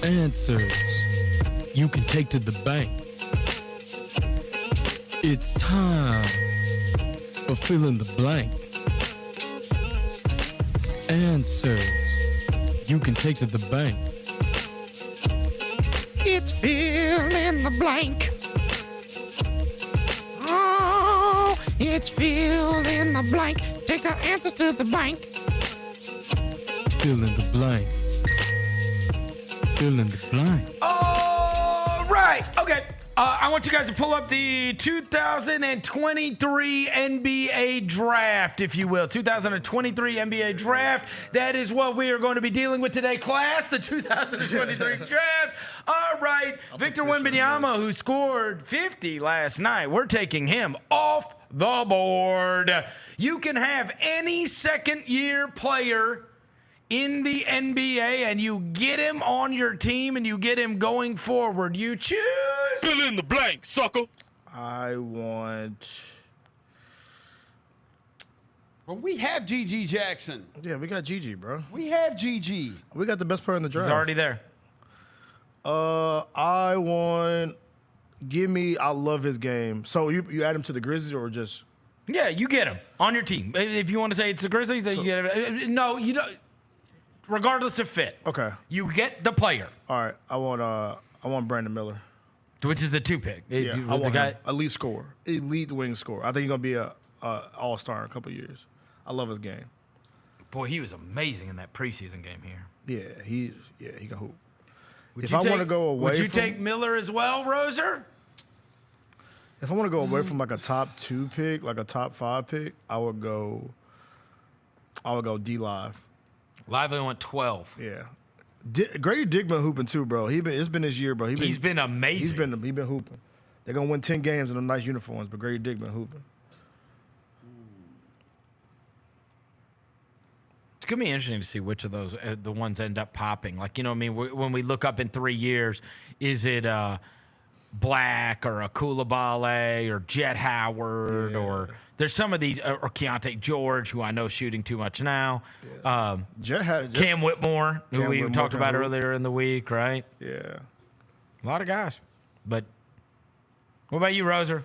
Answers you can take to the bank. It's time for fill in the blank. Answers you can take to the bank. It's fill in the blank. Oh, it's fill in the blank. Take the answers to the bank. Fill in the blank. Fill in the blank. Oh, I want you guys to pull up the 2023 NBA draft, if you will. 2023 NBA draft. That is what we are going to be dealing with today, class. The 2023 draft. All right. Victor Wembanyama, who scored 50 last night. We're taking him off the board. You can have any second-year player in the NBA, and you get him on your team, and you get him going forward. You choose. Fill in the blank, sucker. I want. Well, we have G.G. Jackson. Yeah, we got Gigi, bro. We have G.G. We got the best player in the draft. He's already there. I want. I love his game. So you add him to the Grizzlies or just? Yeah, you get him on your team. If you want to say it's the Grizzlies, then you get him. No, you don't. Regardless of fit. Okay. You get the player. All right. I want Brandon Miller. Which is the 2 pick. Yeah, I want him. Elite scorer. Elite wing scorer. I think he's going to be a all-star in a couple of years. I love his game. Boy, he was amazing in that preseason game here. Yeah, he can hoop. If I want to go away, would you take Miller as well, Roser? If I want to go away from like a top 2 pick, like a top 5 pick, I would go D Live. Lively went 12. Yeah. Grady Dick been hooping too, bro. It's been his year, bro. He's been amazing. He's been hooping. They're gonna win 10 games in them nice uniforms, but Grady Dick been hooping. It's gonna be interesting to see which of those the ones end up popping. Like, you know what I mean? When we look up in 3 years, is it Black or a Koulibaly or Jet Howard or there's some of these or Keontae George, who I know is shooting too much now. Yeah. Cam Whitmore, who we talked about earlier in the week, right? Yeah. A lot of guys. But what about you, Roser?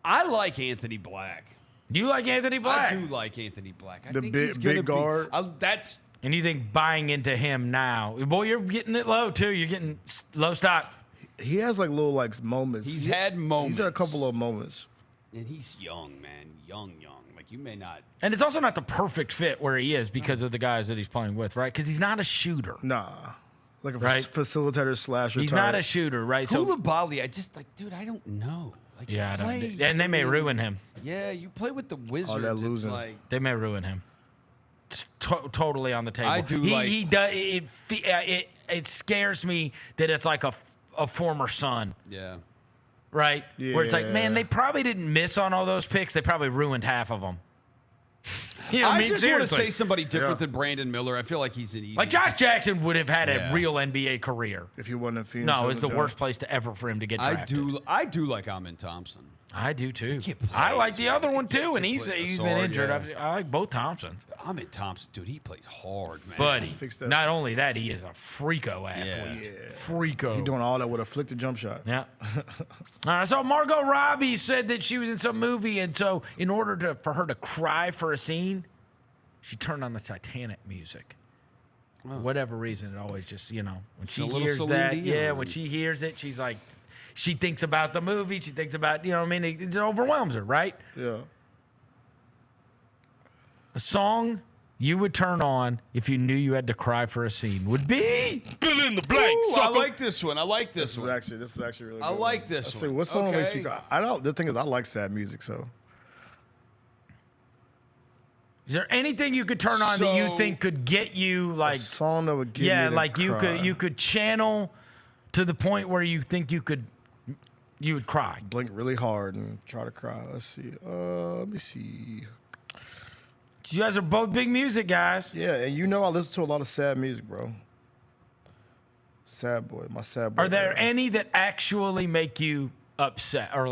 I like Anthony Black. You like Anthony Black? I do like Anthony Black. I The think big- he's gonna big guard? That's And you think buying into him now? Boy, you're getting it low too. You're getting low stock. He has like little like moments. He's had moments. He's had a couple of moments. and he's young, man, young. Like you may not. And it's also not the perfect fit where he is because of the guys that he's playing with, right? Because he's not a shooter. Nah. Like a Right. facilitator slasher. He's not a shooter, right? Koulibaly, I just like, dude, I don't know. Like, Yeah, I don't, play- and they may ruin him. Yeah, you play with the Wizards. that it's losing. like They may ruin him. It's totally on the table. I do he, like- He does. It scares me that it's like a former son, yeah. right? Where it's like, Yeah. man, they probably didn't miss on all those picks. They probably ruined half of them. You know what I mean? just want to Seriously. say somebody different than Brandon Miller. I feel like he's an easy. Like Josh Jackson would have had Yeah. a real NBA career. If he wasn't in Phoenix. No, it it's the was worst place to ever for him to get drafted. I do like Amin Thompson. I do too. can't play, I like the man. other one He too, and can't he's play been hard, injured. yeah. I like both Thompsons. Amin Thompson, dude, he plays hard, man. Buddy, Fix that. not only that, he is a freako athlete. Yeah. Freako. He doing all that with a flick to jump shot. Yeah. All right. So Margot Robbie said that she was in some movie, and so in order for her to cry for a scene, she turned on the Titanic music. For whatever reason, it always just when she a little hears Celine that, Dion. when she hears it, she's like, she thinks about the movie. She thinks about it overwhelms her, right? Yeah. A song you would turn on if you knew you had to cry for a scene would be Fill in the blank, Ooh, I sucker. like this one. I like this This is one. actually really good. I like this Let's see, one. what song makes Okay. you go? I don't. The thing is, I like sad music, so. Is there anything you could turn on that you So- think could get you A song that would give me like to cry. you could channel to the point where you think you would cry. blink really hard and try to cry. Let's see. Let me see. You guys are both big music guys. Yeah, and I listen to a lot of sad music, bro. Sad boy, my sad boy. Are there era. any that actually make you upset or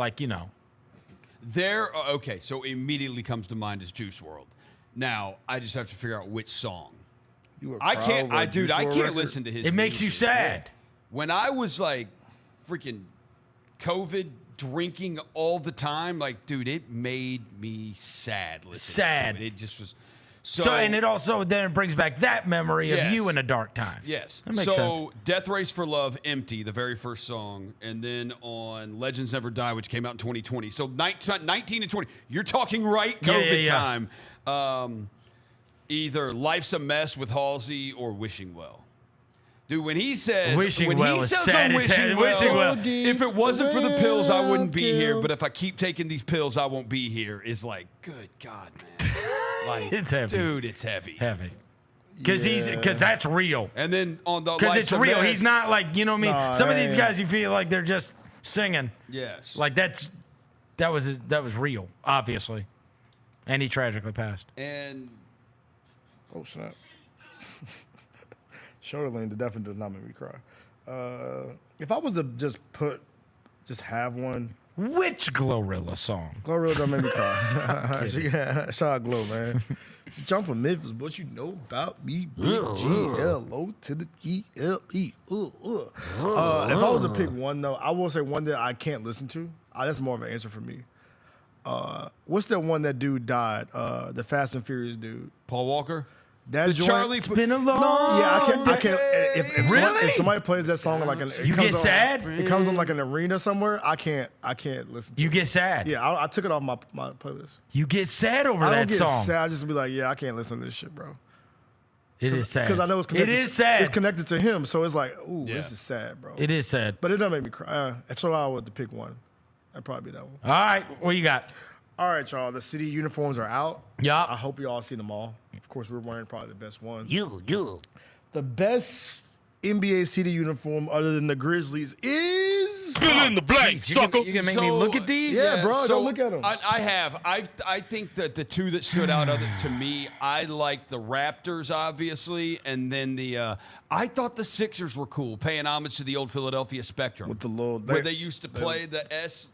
There. Okay, so immediately comes to mind is Juice WRLD. Now I just have to figure out which song. You were I proud can't. of a I dude, Juice I WRLD can't record? listen to his. It makes you music. sad. When I was like freaking COVID drinking all the time, like dude, it made me sad. Listening Sad. to it. It just was. So and it also then brings back that memory of Yes. you in a dark time. Yes. That makes so sense. Death Race for Love, Empty, the very first song, and then on Legends Never Die, which came out in 2020. So 19 and 20. You're talking right COVID time. Either Life's a Mess with Halsey or Wishing Well. Dude, when he says Wishing when well he is says sad I'm as hell. wishing Wishing well. if it wasn't for the pills, I wouldn't be here. But if I keep taking these pills, I won't be here. Is like, good God, man. Like, It's heavy. dude, it's heavy. Heavy. Because that's real. And then on the Because it's real. He's not like, you know what I mean? Nah, Some of these man. guys, you feel like they're just singing. Yes. Like that was real, obviously. And he tragically passed. And Oh, snap. Shoulder lean definitely does not make me cry. If I was to just have one. Which Glorilla song? Glorilla don't make me cry. Yeah, shout out Glow, man. Jump from Memphis, what you know about me? G-L-O to the E-L-E. If I was to pick one, though, I will say one that I can't listen to. That's more of an answer for me. What's that one that dude died? The Fast and Furious dude. Paul Walker? That The joint, Charlie- It's been a long I can't. If somebody plays that song like an, You get sad? It comes on like an arena somewhere. I can't listen. to You it. get sad? Yeah, I took it off my playlist. You get sad over I that don't get song? sad. I just be like, yeah, I can't listen to this shit, bro. It is sad. Because I know it's connected. It is sad. It's connected to him, so it's like, ooh, Yeah. this is sad, bro. It is sad. But it doesn't make me cry. If so, I would to pick one. That'd probably be that one. All right, what you got? All right, y'all. The city uniforms are out. Yeah. I hope you all seen them all. Of course, we're wearing probably the best ones. You. The best NBA city uniform other than the Grizzlies is Fill in the blank, sucker. You gonna make me look at these? Yeah, bro, go look at 'em. I have. I think that the two that stood out to me, I like the Raptors, obviously, and then the. I thought the Sixers were cool, paying homage to the old Philadelphia Spectrum with the little where they used to play the S,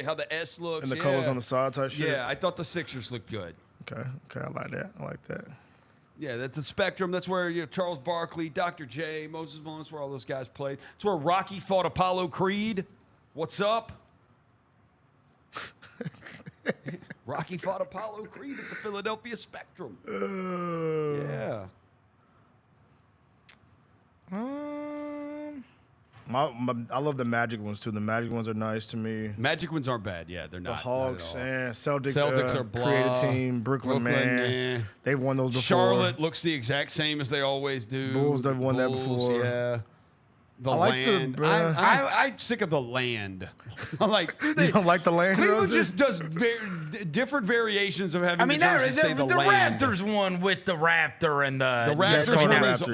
how the S looks and the colors on the side type shit. Yeah, I thought the Sixers looked good. Okay, I like that. Yeah, that's the Spectrum. That's where Charles Barkley, Dr. J, Moses Malone, that's where all those guys played. It's where Rocky fought Apollo Creed. What's up? Rocky fought Apollo Creed at the Philadelphia Spectrum. Yeah. I love the Magic ones too. The Magic ones are nice to me. Magic ones aren't bad. Yeah, they're not. The Hawks not at all. and Celtics are blah. creative team. Brooklyn man, nah. they've won those before. Charlotte looks the exact same as they always do. Bulls, they've won that before. Yeah. The I like land. I'm sick of the land. I'm like, dude, You don't like the land? Cleveland just does different variations of having. I mean, the jersey say the land. Raptors one with the Raptor and the Raptors one is awesome.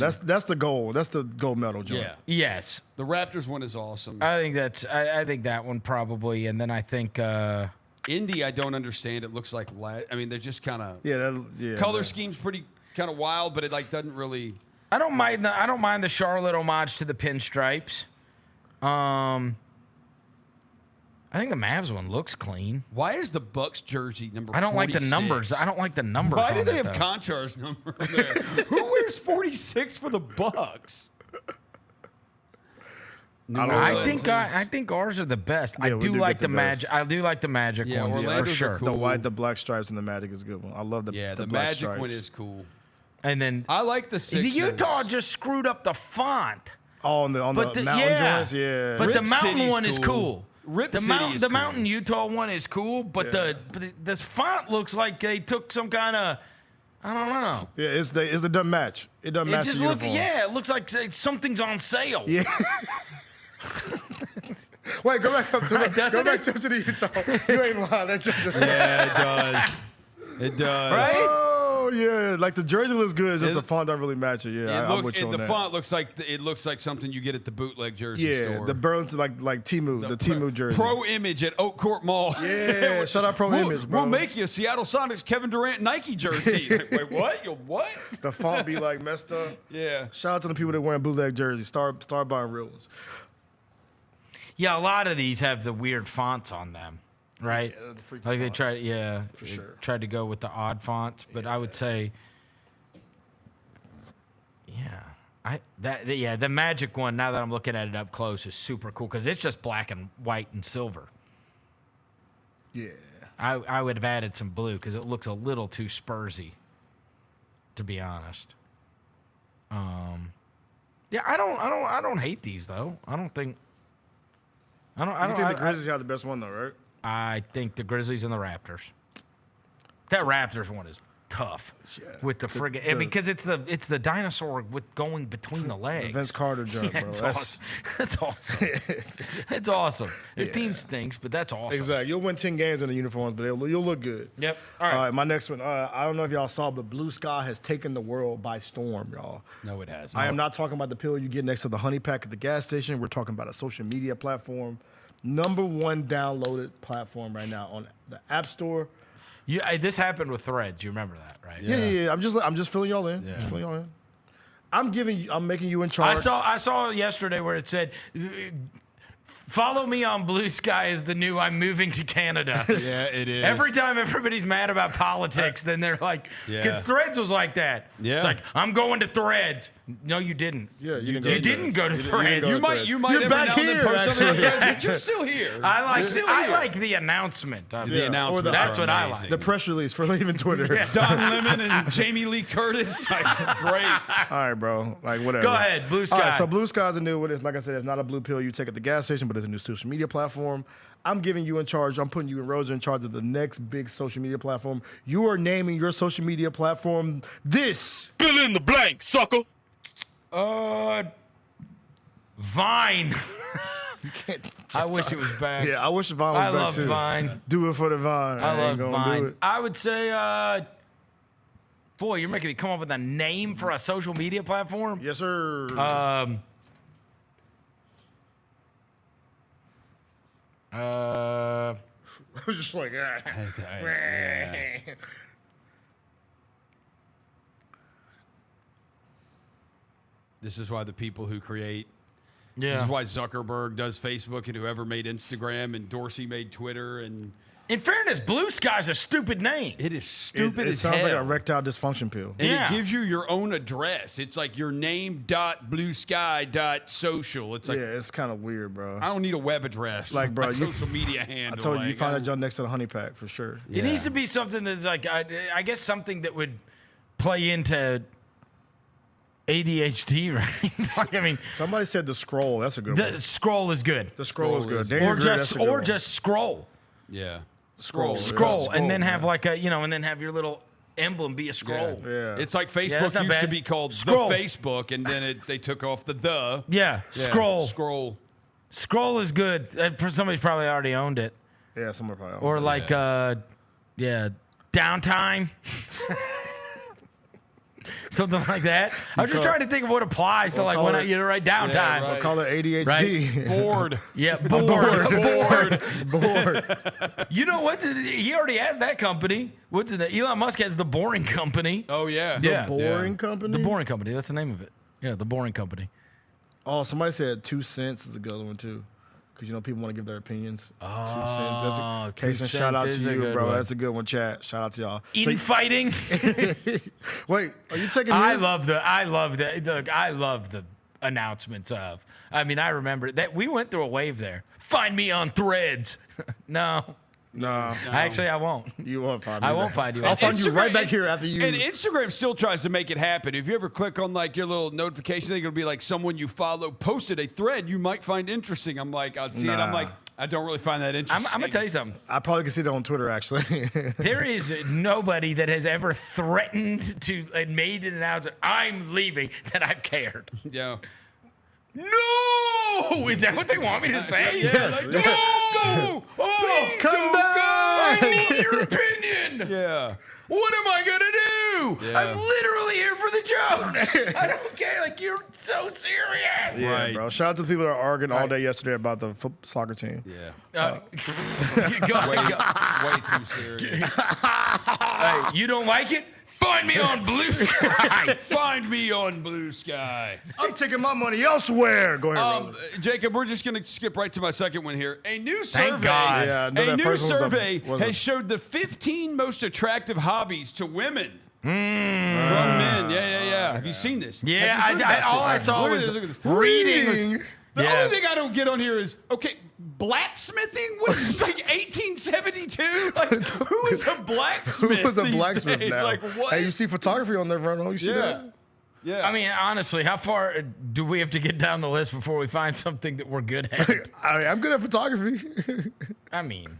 Yeah, that's the gold. That's the gold medal joint. Yeah. Yes. The Raptors one is awesome. I think I think that one probably, and then I think Indy, I don't understand. It looks like I mean, they're just kind of yeah. Color scheme's pretty kind of wild, but it like doesn't really. I don't mind the Charlotte homage to the pinstripes. I think the Mavs one looks clean. Why is the Bucks jersey number? I don't 46? like the numbers. I don't like the numbers. Why do on they it, have though. Conchar's number there? Who wears 46 for the Bucks? I think ours are the best. I Yeah, we do do like get the the Magic. I do like the Magic Yeah, ones for Orlando's are sure. cool. The white, the black stripes, and the Magic is a good one. I love the Yeah, the black Magic stripes. one is cool. And then I like the Sixers. Utah just screwed up the font. Oh, on the mountain joints, yeah. But Rip the mountain City's one is cool. Rip City is the cool. mountain Utah one is cool, but this font looks like they took some kind of I don't know. Yeah, it doesn't match. It doesn't match just the uniform. it looks like something's on sale. Yeah. Wait, go back up to the doesn't go back to the Utah. You ain't lying. That's just Yeah, it does. It does. Right? Oh yeah, like the jersey looks good. It's just the font don't really match it. Yeah, I'm with you on the that. font looks like something you get at the bootleg jersey store. Yeah, the Burns like Timu, the Timu jersey. Pro Image at Oak Court Mall. Yeah, shout out Pro Image, bro. We'll make you a Seattle Sonics Kevin Durant Nike jersey. Like, wait, what? You what? The font be like messed up. Yeah. Shout out to the people that wearing bootleg jerseys. Start buying real ones. Yeah, a lot of these have the weird fonts on them, right? Yeah, the freaky like they fonts. tried, For they sure. tried to go with the odd fonts, but I would say, the Magic one. Now that I'm looking at it up close, is super cool because it's just black and white and silver. Yeah. I would have added some blue because it looks a little too Spursy, to be honest. Yeah, I don't hate these though. I don't think. I don't think the Grizzlies have the best one though, right? I think the Grizzlies and the Raptors. That Raptors one is tough with the friggin' because it's the dinosaur with going between the legs. The Vince Carter jump, bro. That's awesome. That's awesome. That's awesome. Their team stinks, but that's awesome. Exactly. You'll win 10 games in the uniforms, but you'll look good. Yep. All right. My next one. I don't know if y'all saw, but Blue Sky has taken the world by storm, y'all. No, it hasn't. I am not talking about the pill you get next to the honey pack at the gas station. We're talking about a social media platform. #1 downloaded platform right now on the App Store. This happened with Threads. You remember that, right? Yeah. I'm just filling y'all in. Yeah. Just filling y'all in. I'm making you in charge. I saw yesterday where it said, "Follow me on Blue Sky" is the new "I'm moving to Canada." Yeah, it is. Every time everybody's mad about politics, then they're like, because Threads was like that. Yeah. It's like, I'm going to Threads. No, you didn't. Yeah, you didn't go to Threads. You might You're every back now and then here, post something like actually. that, but you're still here. I like the announcement. The announcement. That's what I like. The press release for leaving Twitter. Don Lemon and Jamie Lee Curtis. Like, great. All right, bro. Like, whatever. Go ahead, Blue Sky. All right, so Blue Sky is a new one. Like I said, it's not a blue pill you take at the gas station, but it's a new social media platform. I'm giving you in charge. I'm putting you and Rosa in charge of the next big social media platform. You are naming your social media platform this. Fill in the blank, sucker. Vine. I wish it was back. Yeah, I wish Vine was I back love too. Vine. Do it for the Vine. I ain't love gonna Vine. do it. I would say, boy, you're making me come up with a name for a social media platform. Yes, sir. I was just like, This is why the people who create. Yeah. This is why Zuckerberg does Facebook and whoever made Instagram and Dorsey made Twitter and. In fairness, Blue Sky's a stupid name. It is stupid It as sounds hell. like a erectile dysfunction pill. And it gives you your own address. It's like your name.bluesky.social. It's like, yeah, it's kind of weird, bro. I don't need a web address. Like, bro, my social media handle. I told you, you like, find I that junk next to the honey pack for sure. It needs to be something that's like, I guess something that would play into ADHD, right? Like, I mean, somebody said the scroll. That's a good one. the scroll is good. The scroll is good. Or just scroll. Yeah. Scroll, and then have like a, and then have your little emblem be a scroll. Yeah. It's like that's Facebook not used to bad. be called Scroll. the Facebook, and then they took off the. Yeah, scroll. Scroll. Scroll is good. Somebody's probably already owned it. Yeah, somebody probably owned Or it. like, downtime. Something like that. I'm just trying to think of what applies to like when you're right downtime. Yeah, right. We'll call it ADHD. Right? Bored. Yeah, bored. Bored. You know what? He already has that company. What's it? Elon Musk has the Boring Company. Oh yeah. The Boring Company? The Boring Company. That's the name of it. Yeah, the Boring Company. Oh, somebody said 2 cents is a good one too. Because, people want to give their opinions. 2 cents. That's a 2 case and shout out to cents is a you, good bro. one. That's a good one, chat. Shout out to y'all. Infighting. Wait, are you taking I his? love the announcements of. I mean, I remember that we went through a wave there. Find me on Threads. No. Actually, I won't. You won't find me. I won't find you. I'll find you right back here after you. And Instagram still tries to make it happen. If you ever click on like your little notification thing, it'll be like someone you follow posted a thread you might find interesting. I'm like, I'll see it. I'm like, I don't really find that interesting. I'm gonna tell you something. I probably can see that on Twitter, actually. There is nobody that has ever threatened to and made an announcement, I'm leaving, that I've cared. Yeah. No! Is that what they want me to say? Yes. Like, no! Please Come don't back! go! I need your opinion! Yeah. What am I gonna do? Yeah. I'm literally here for the jokes. I don't care. Like, you're so serious. Yeah, Right. bro. Shout out to the people that are arguing all day yesterday about the soccer team. Yeah. Go. Way too serious. Hey, you don't like it? Find me on Blue Sky. Find me on Blue Sky. I'm taking my money elsewhere. Go ahead, Rosa. Jacob, we're just going to skip right to my second one here. A new Thank survey, God. Yeah, no, a that new first one was survey was has showed the 15 most attractive hobbies to women. Hmm. From men. Yeah. Have you seen this? Yeah, Have you heard about all this? I saw Look at was this, look at this. reading. The Yeah. only thing I don't get on here is, okay, blacksmithing? What is this, like 1872? Like, who is a blacksmith? Who was a these blacksmith days? now? Like, what? Hey, you see photography on there, Vernon? You see Yeah. that? Yeah. I mean, honestly, how far do we have to get down the list before we find something that we're good at? I'm good at photography. I mean,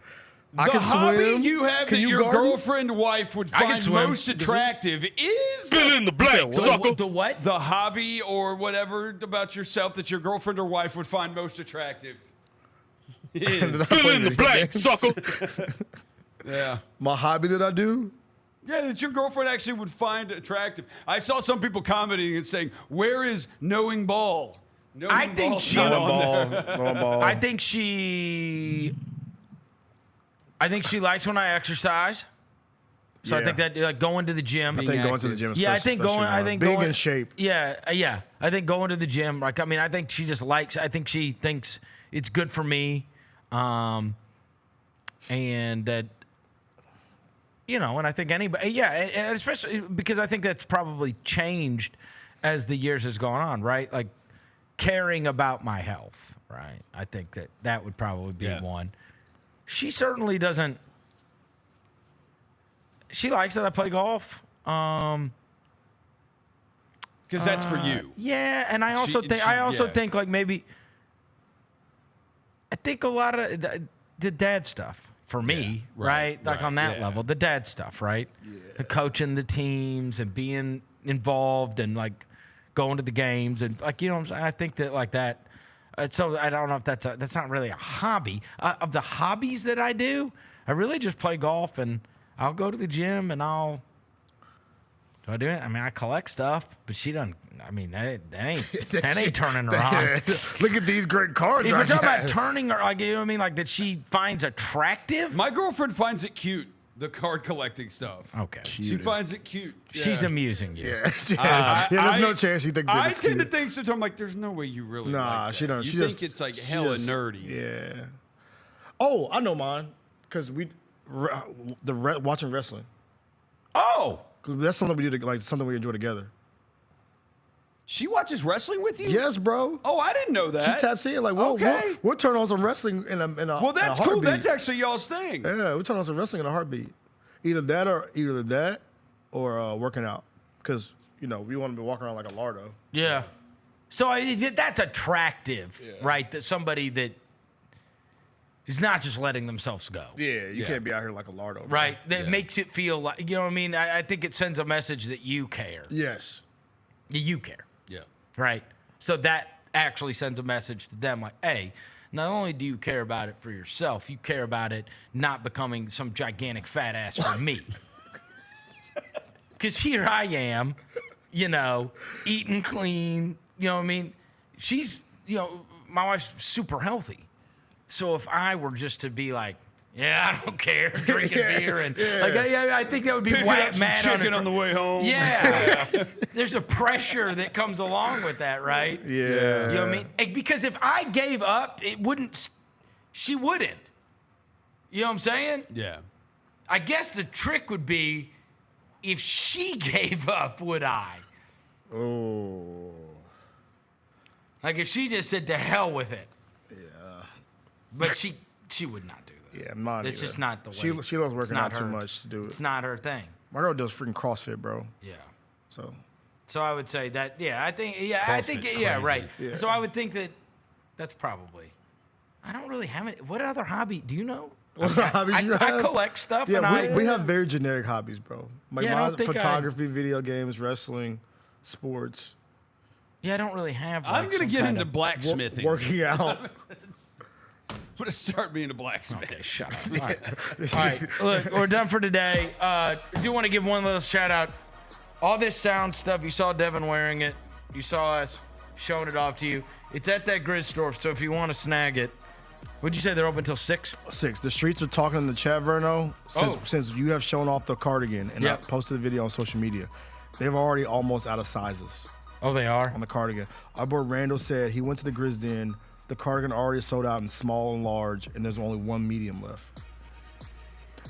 I can hobby swim. you have Can that you your garden? girlfriend wife would I can find swim. most attractive is Fill in the blank, sucker. The what? the hobby or whatever about yourself that your girlfriend or wife would find most attractive. Is. Fill in the blank, sucker. Yeah. My hobby that I do? Yeah, that your girlfriend actually would find attractive. I saw some people commenting and saying, "Where is knowing ball?" I think she. Knowing ball. I think she likes when I exercise. So I Yeah. think that like going to the gym. I think going to the gym is Yeah, I especially think going. I hard. think being going in shape. Yeah. I think going to the gym. Like I mean, I think she just likes. I think she thinks it's good for me, and that. And I think anybody. Yeah, and especially because I think that's probably changed as the years has gone on. Right, like caring about my health. Right, I think that would probably be one. She certainly doesn't. She likes that I play golf. Because that's for you. Yeah, and I also think like maybe. I think a lot of the dad stuff for me, right? Like on that level, the dad stuff, right? Yeah. The coaching the teams and being involved and like going to the games and like what I'm saying. I think that like that. So I don't know if that's not really a hobby. Of the hobbies that I do, I really just play golf and I'll go to the gym and do I do it? I mean, I collect stuff, but she doesn't. I mean, that ain't turning her on. Look at these great cards. If you're talking about turning her, like, you know what I mean, like that she finds attractive. My girlfriend finds it cute, the card collecting stuff. Okay, she finds it cute. She's amusing you. Yeah, there's no chance she thinks that I it's tend cute. to think sometimes, I'm like, there's no way you really. Nah, like that. she don't. You She think just, it's like she hella just- nerdy. Yeah. Oh, I know mine because watching wrestling. Oh, 'Cause that's something we do like something we enjoy together. She watches wrestling with you? Yes, bro. Oh, I didn't know that. She taps in like, we'll turn on some wrestling in a Well, that's in a cool. heartbeat. That's actually y'all's thing. Yeah, we turn on some wrestling in a heartbeat. Either that or working out because we want to be walking around like a lardo. Yeah. So that's attractive, right? That somebody that is not just letting themselves go. Yeah, you can't be out here like a lardo. Bro. Right. That makes it feel like, you know what I mean? I think it sends a message that you care. Yes. You care. Yeah. Right. So that actually sends a message to them like, hey, not only do you care about it for yourself, you care about it not becoming some gigantic fat ass for me. Because here I am, eating clean. You know what I mean? She's, my wife's super healthy. So if I were just to be like, yeah, I don't care, drinking beer and I think that would be Picking mad up some chicken on the way home. Yeah, there's a pressure that comes along with that, right? Yeah, you know what I mean? Because if I gave up, she wouldn't. You know what I'm saying? Yeah. I guess the trick would be if she gave up, would I? Oh. Like if she just said to hell with it. Yeah. But she would not do that. Yeah, mine It's either. just not the way. She loves it's working not out too her- much to do it. It's not her thing. My girl does freaking CrossFit, bro. Yeah. So I would say that. Yeah, I think. Yeah, CrossFit's right. crazy. Yeah. So I would think that's probably. I don't really have it. What other hobby do you know? What hobbies you I have? collect stuff. Yeah, and we have very generic hobbies, bro. Like Yeah, I don't mine's think photography, video games, wrestling, sports. Yeah, I don't really have. I'm like, gonna some get kind into of blacksmithing. Working out. I'm gonna start being a blacksmith. Okay, shut up. All right, look, we're done for today. I do want to give one little shout out. All this sound stuff, you saw Devin wearing it. You saw us showing it off to you. It's at that Grizz store, so if you want to snag it. What'd you say, they're open until 6? 6. The streets are talking in the chat, Verno, since you have shown off the cardigan and I posted the video on social media. They're already almost out of sizes. Oh, they are? On the cardigan. Our boy Randall said he went to the Grizz Den. The cardigan already sold out in small and large, and there's only one medium left.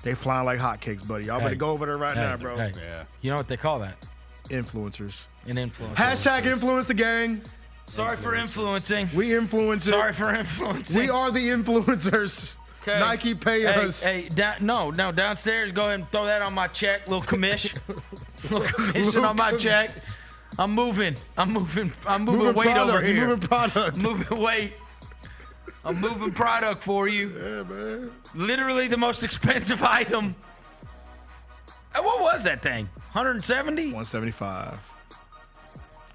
They flying like hotcakes, buddy. Y'all better go over there right now, bro. Hey. Yeah. You know what they call that? Influencers. An influencer. Hashtag influence the gang. Sorry for influencing. We influence it. Sorry for influencing. We are the influencers. Okay. Nike pay us. Hey, no, downstairs, go ahead and throw that on my check. Little commission. Little commission on my check. I'm moving weight product. over here. You're moving product. Moving weight. a moving product for you. Yeah, man. Literally the most expensive item. What was that thing? 170? 175.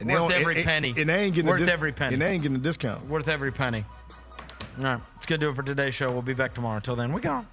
Worth every penny. And they ain't getting Worth every penny. And they ain't getting a discount. Worth every penny. All right, it's going to do it for today's show. We'll be back tomorrow. Until then, we gone.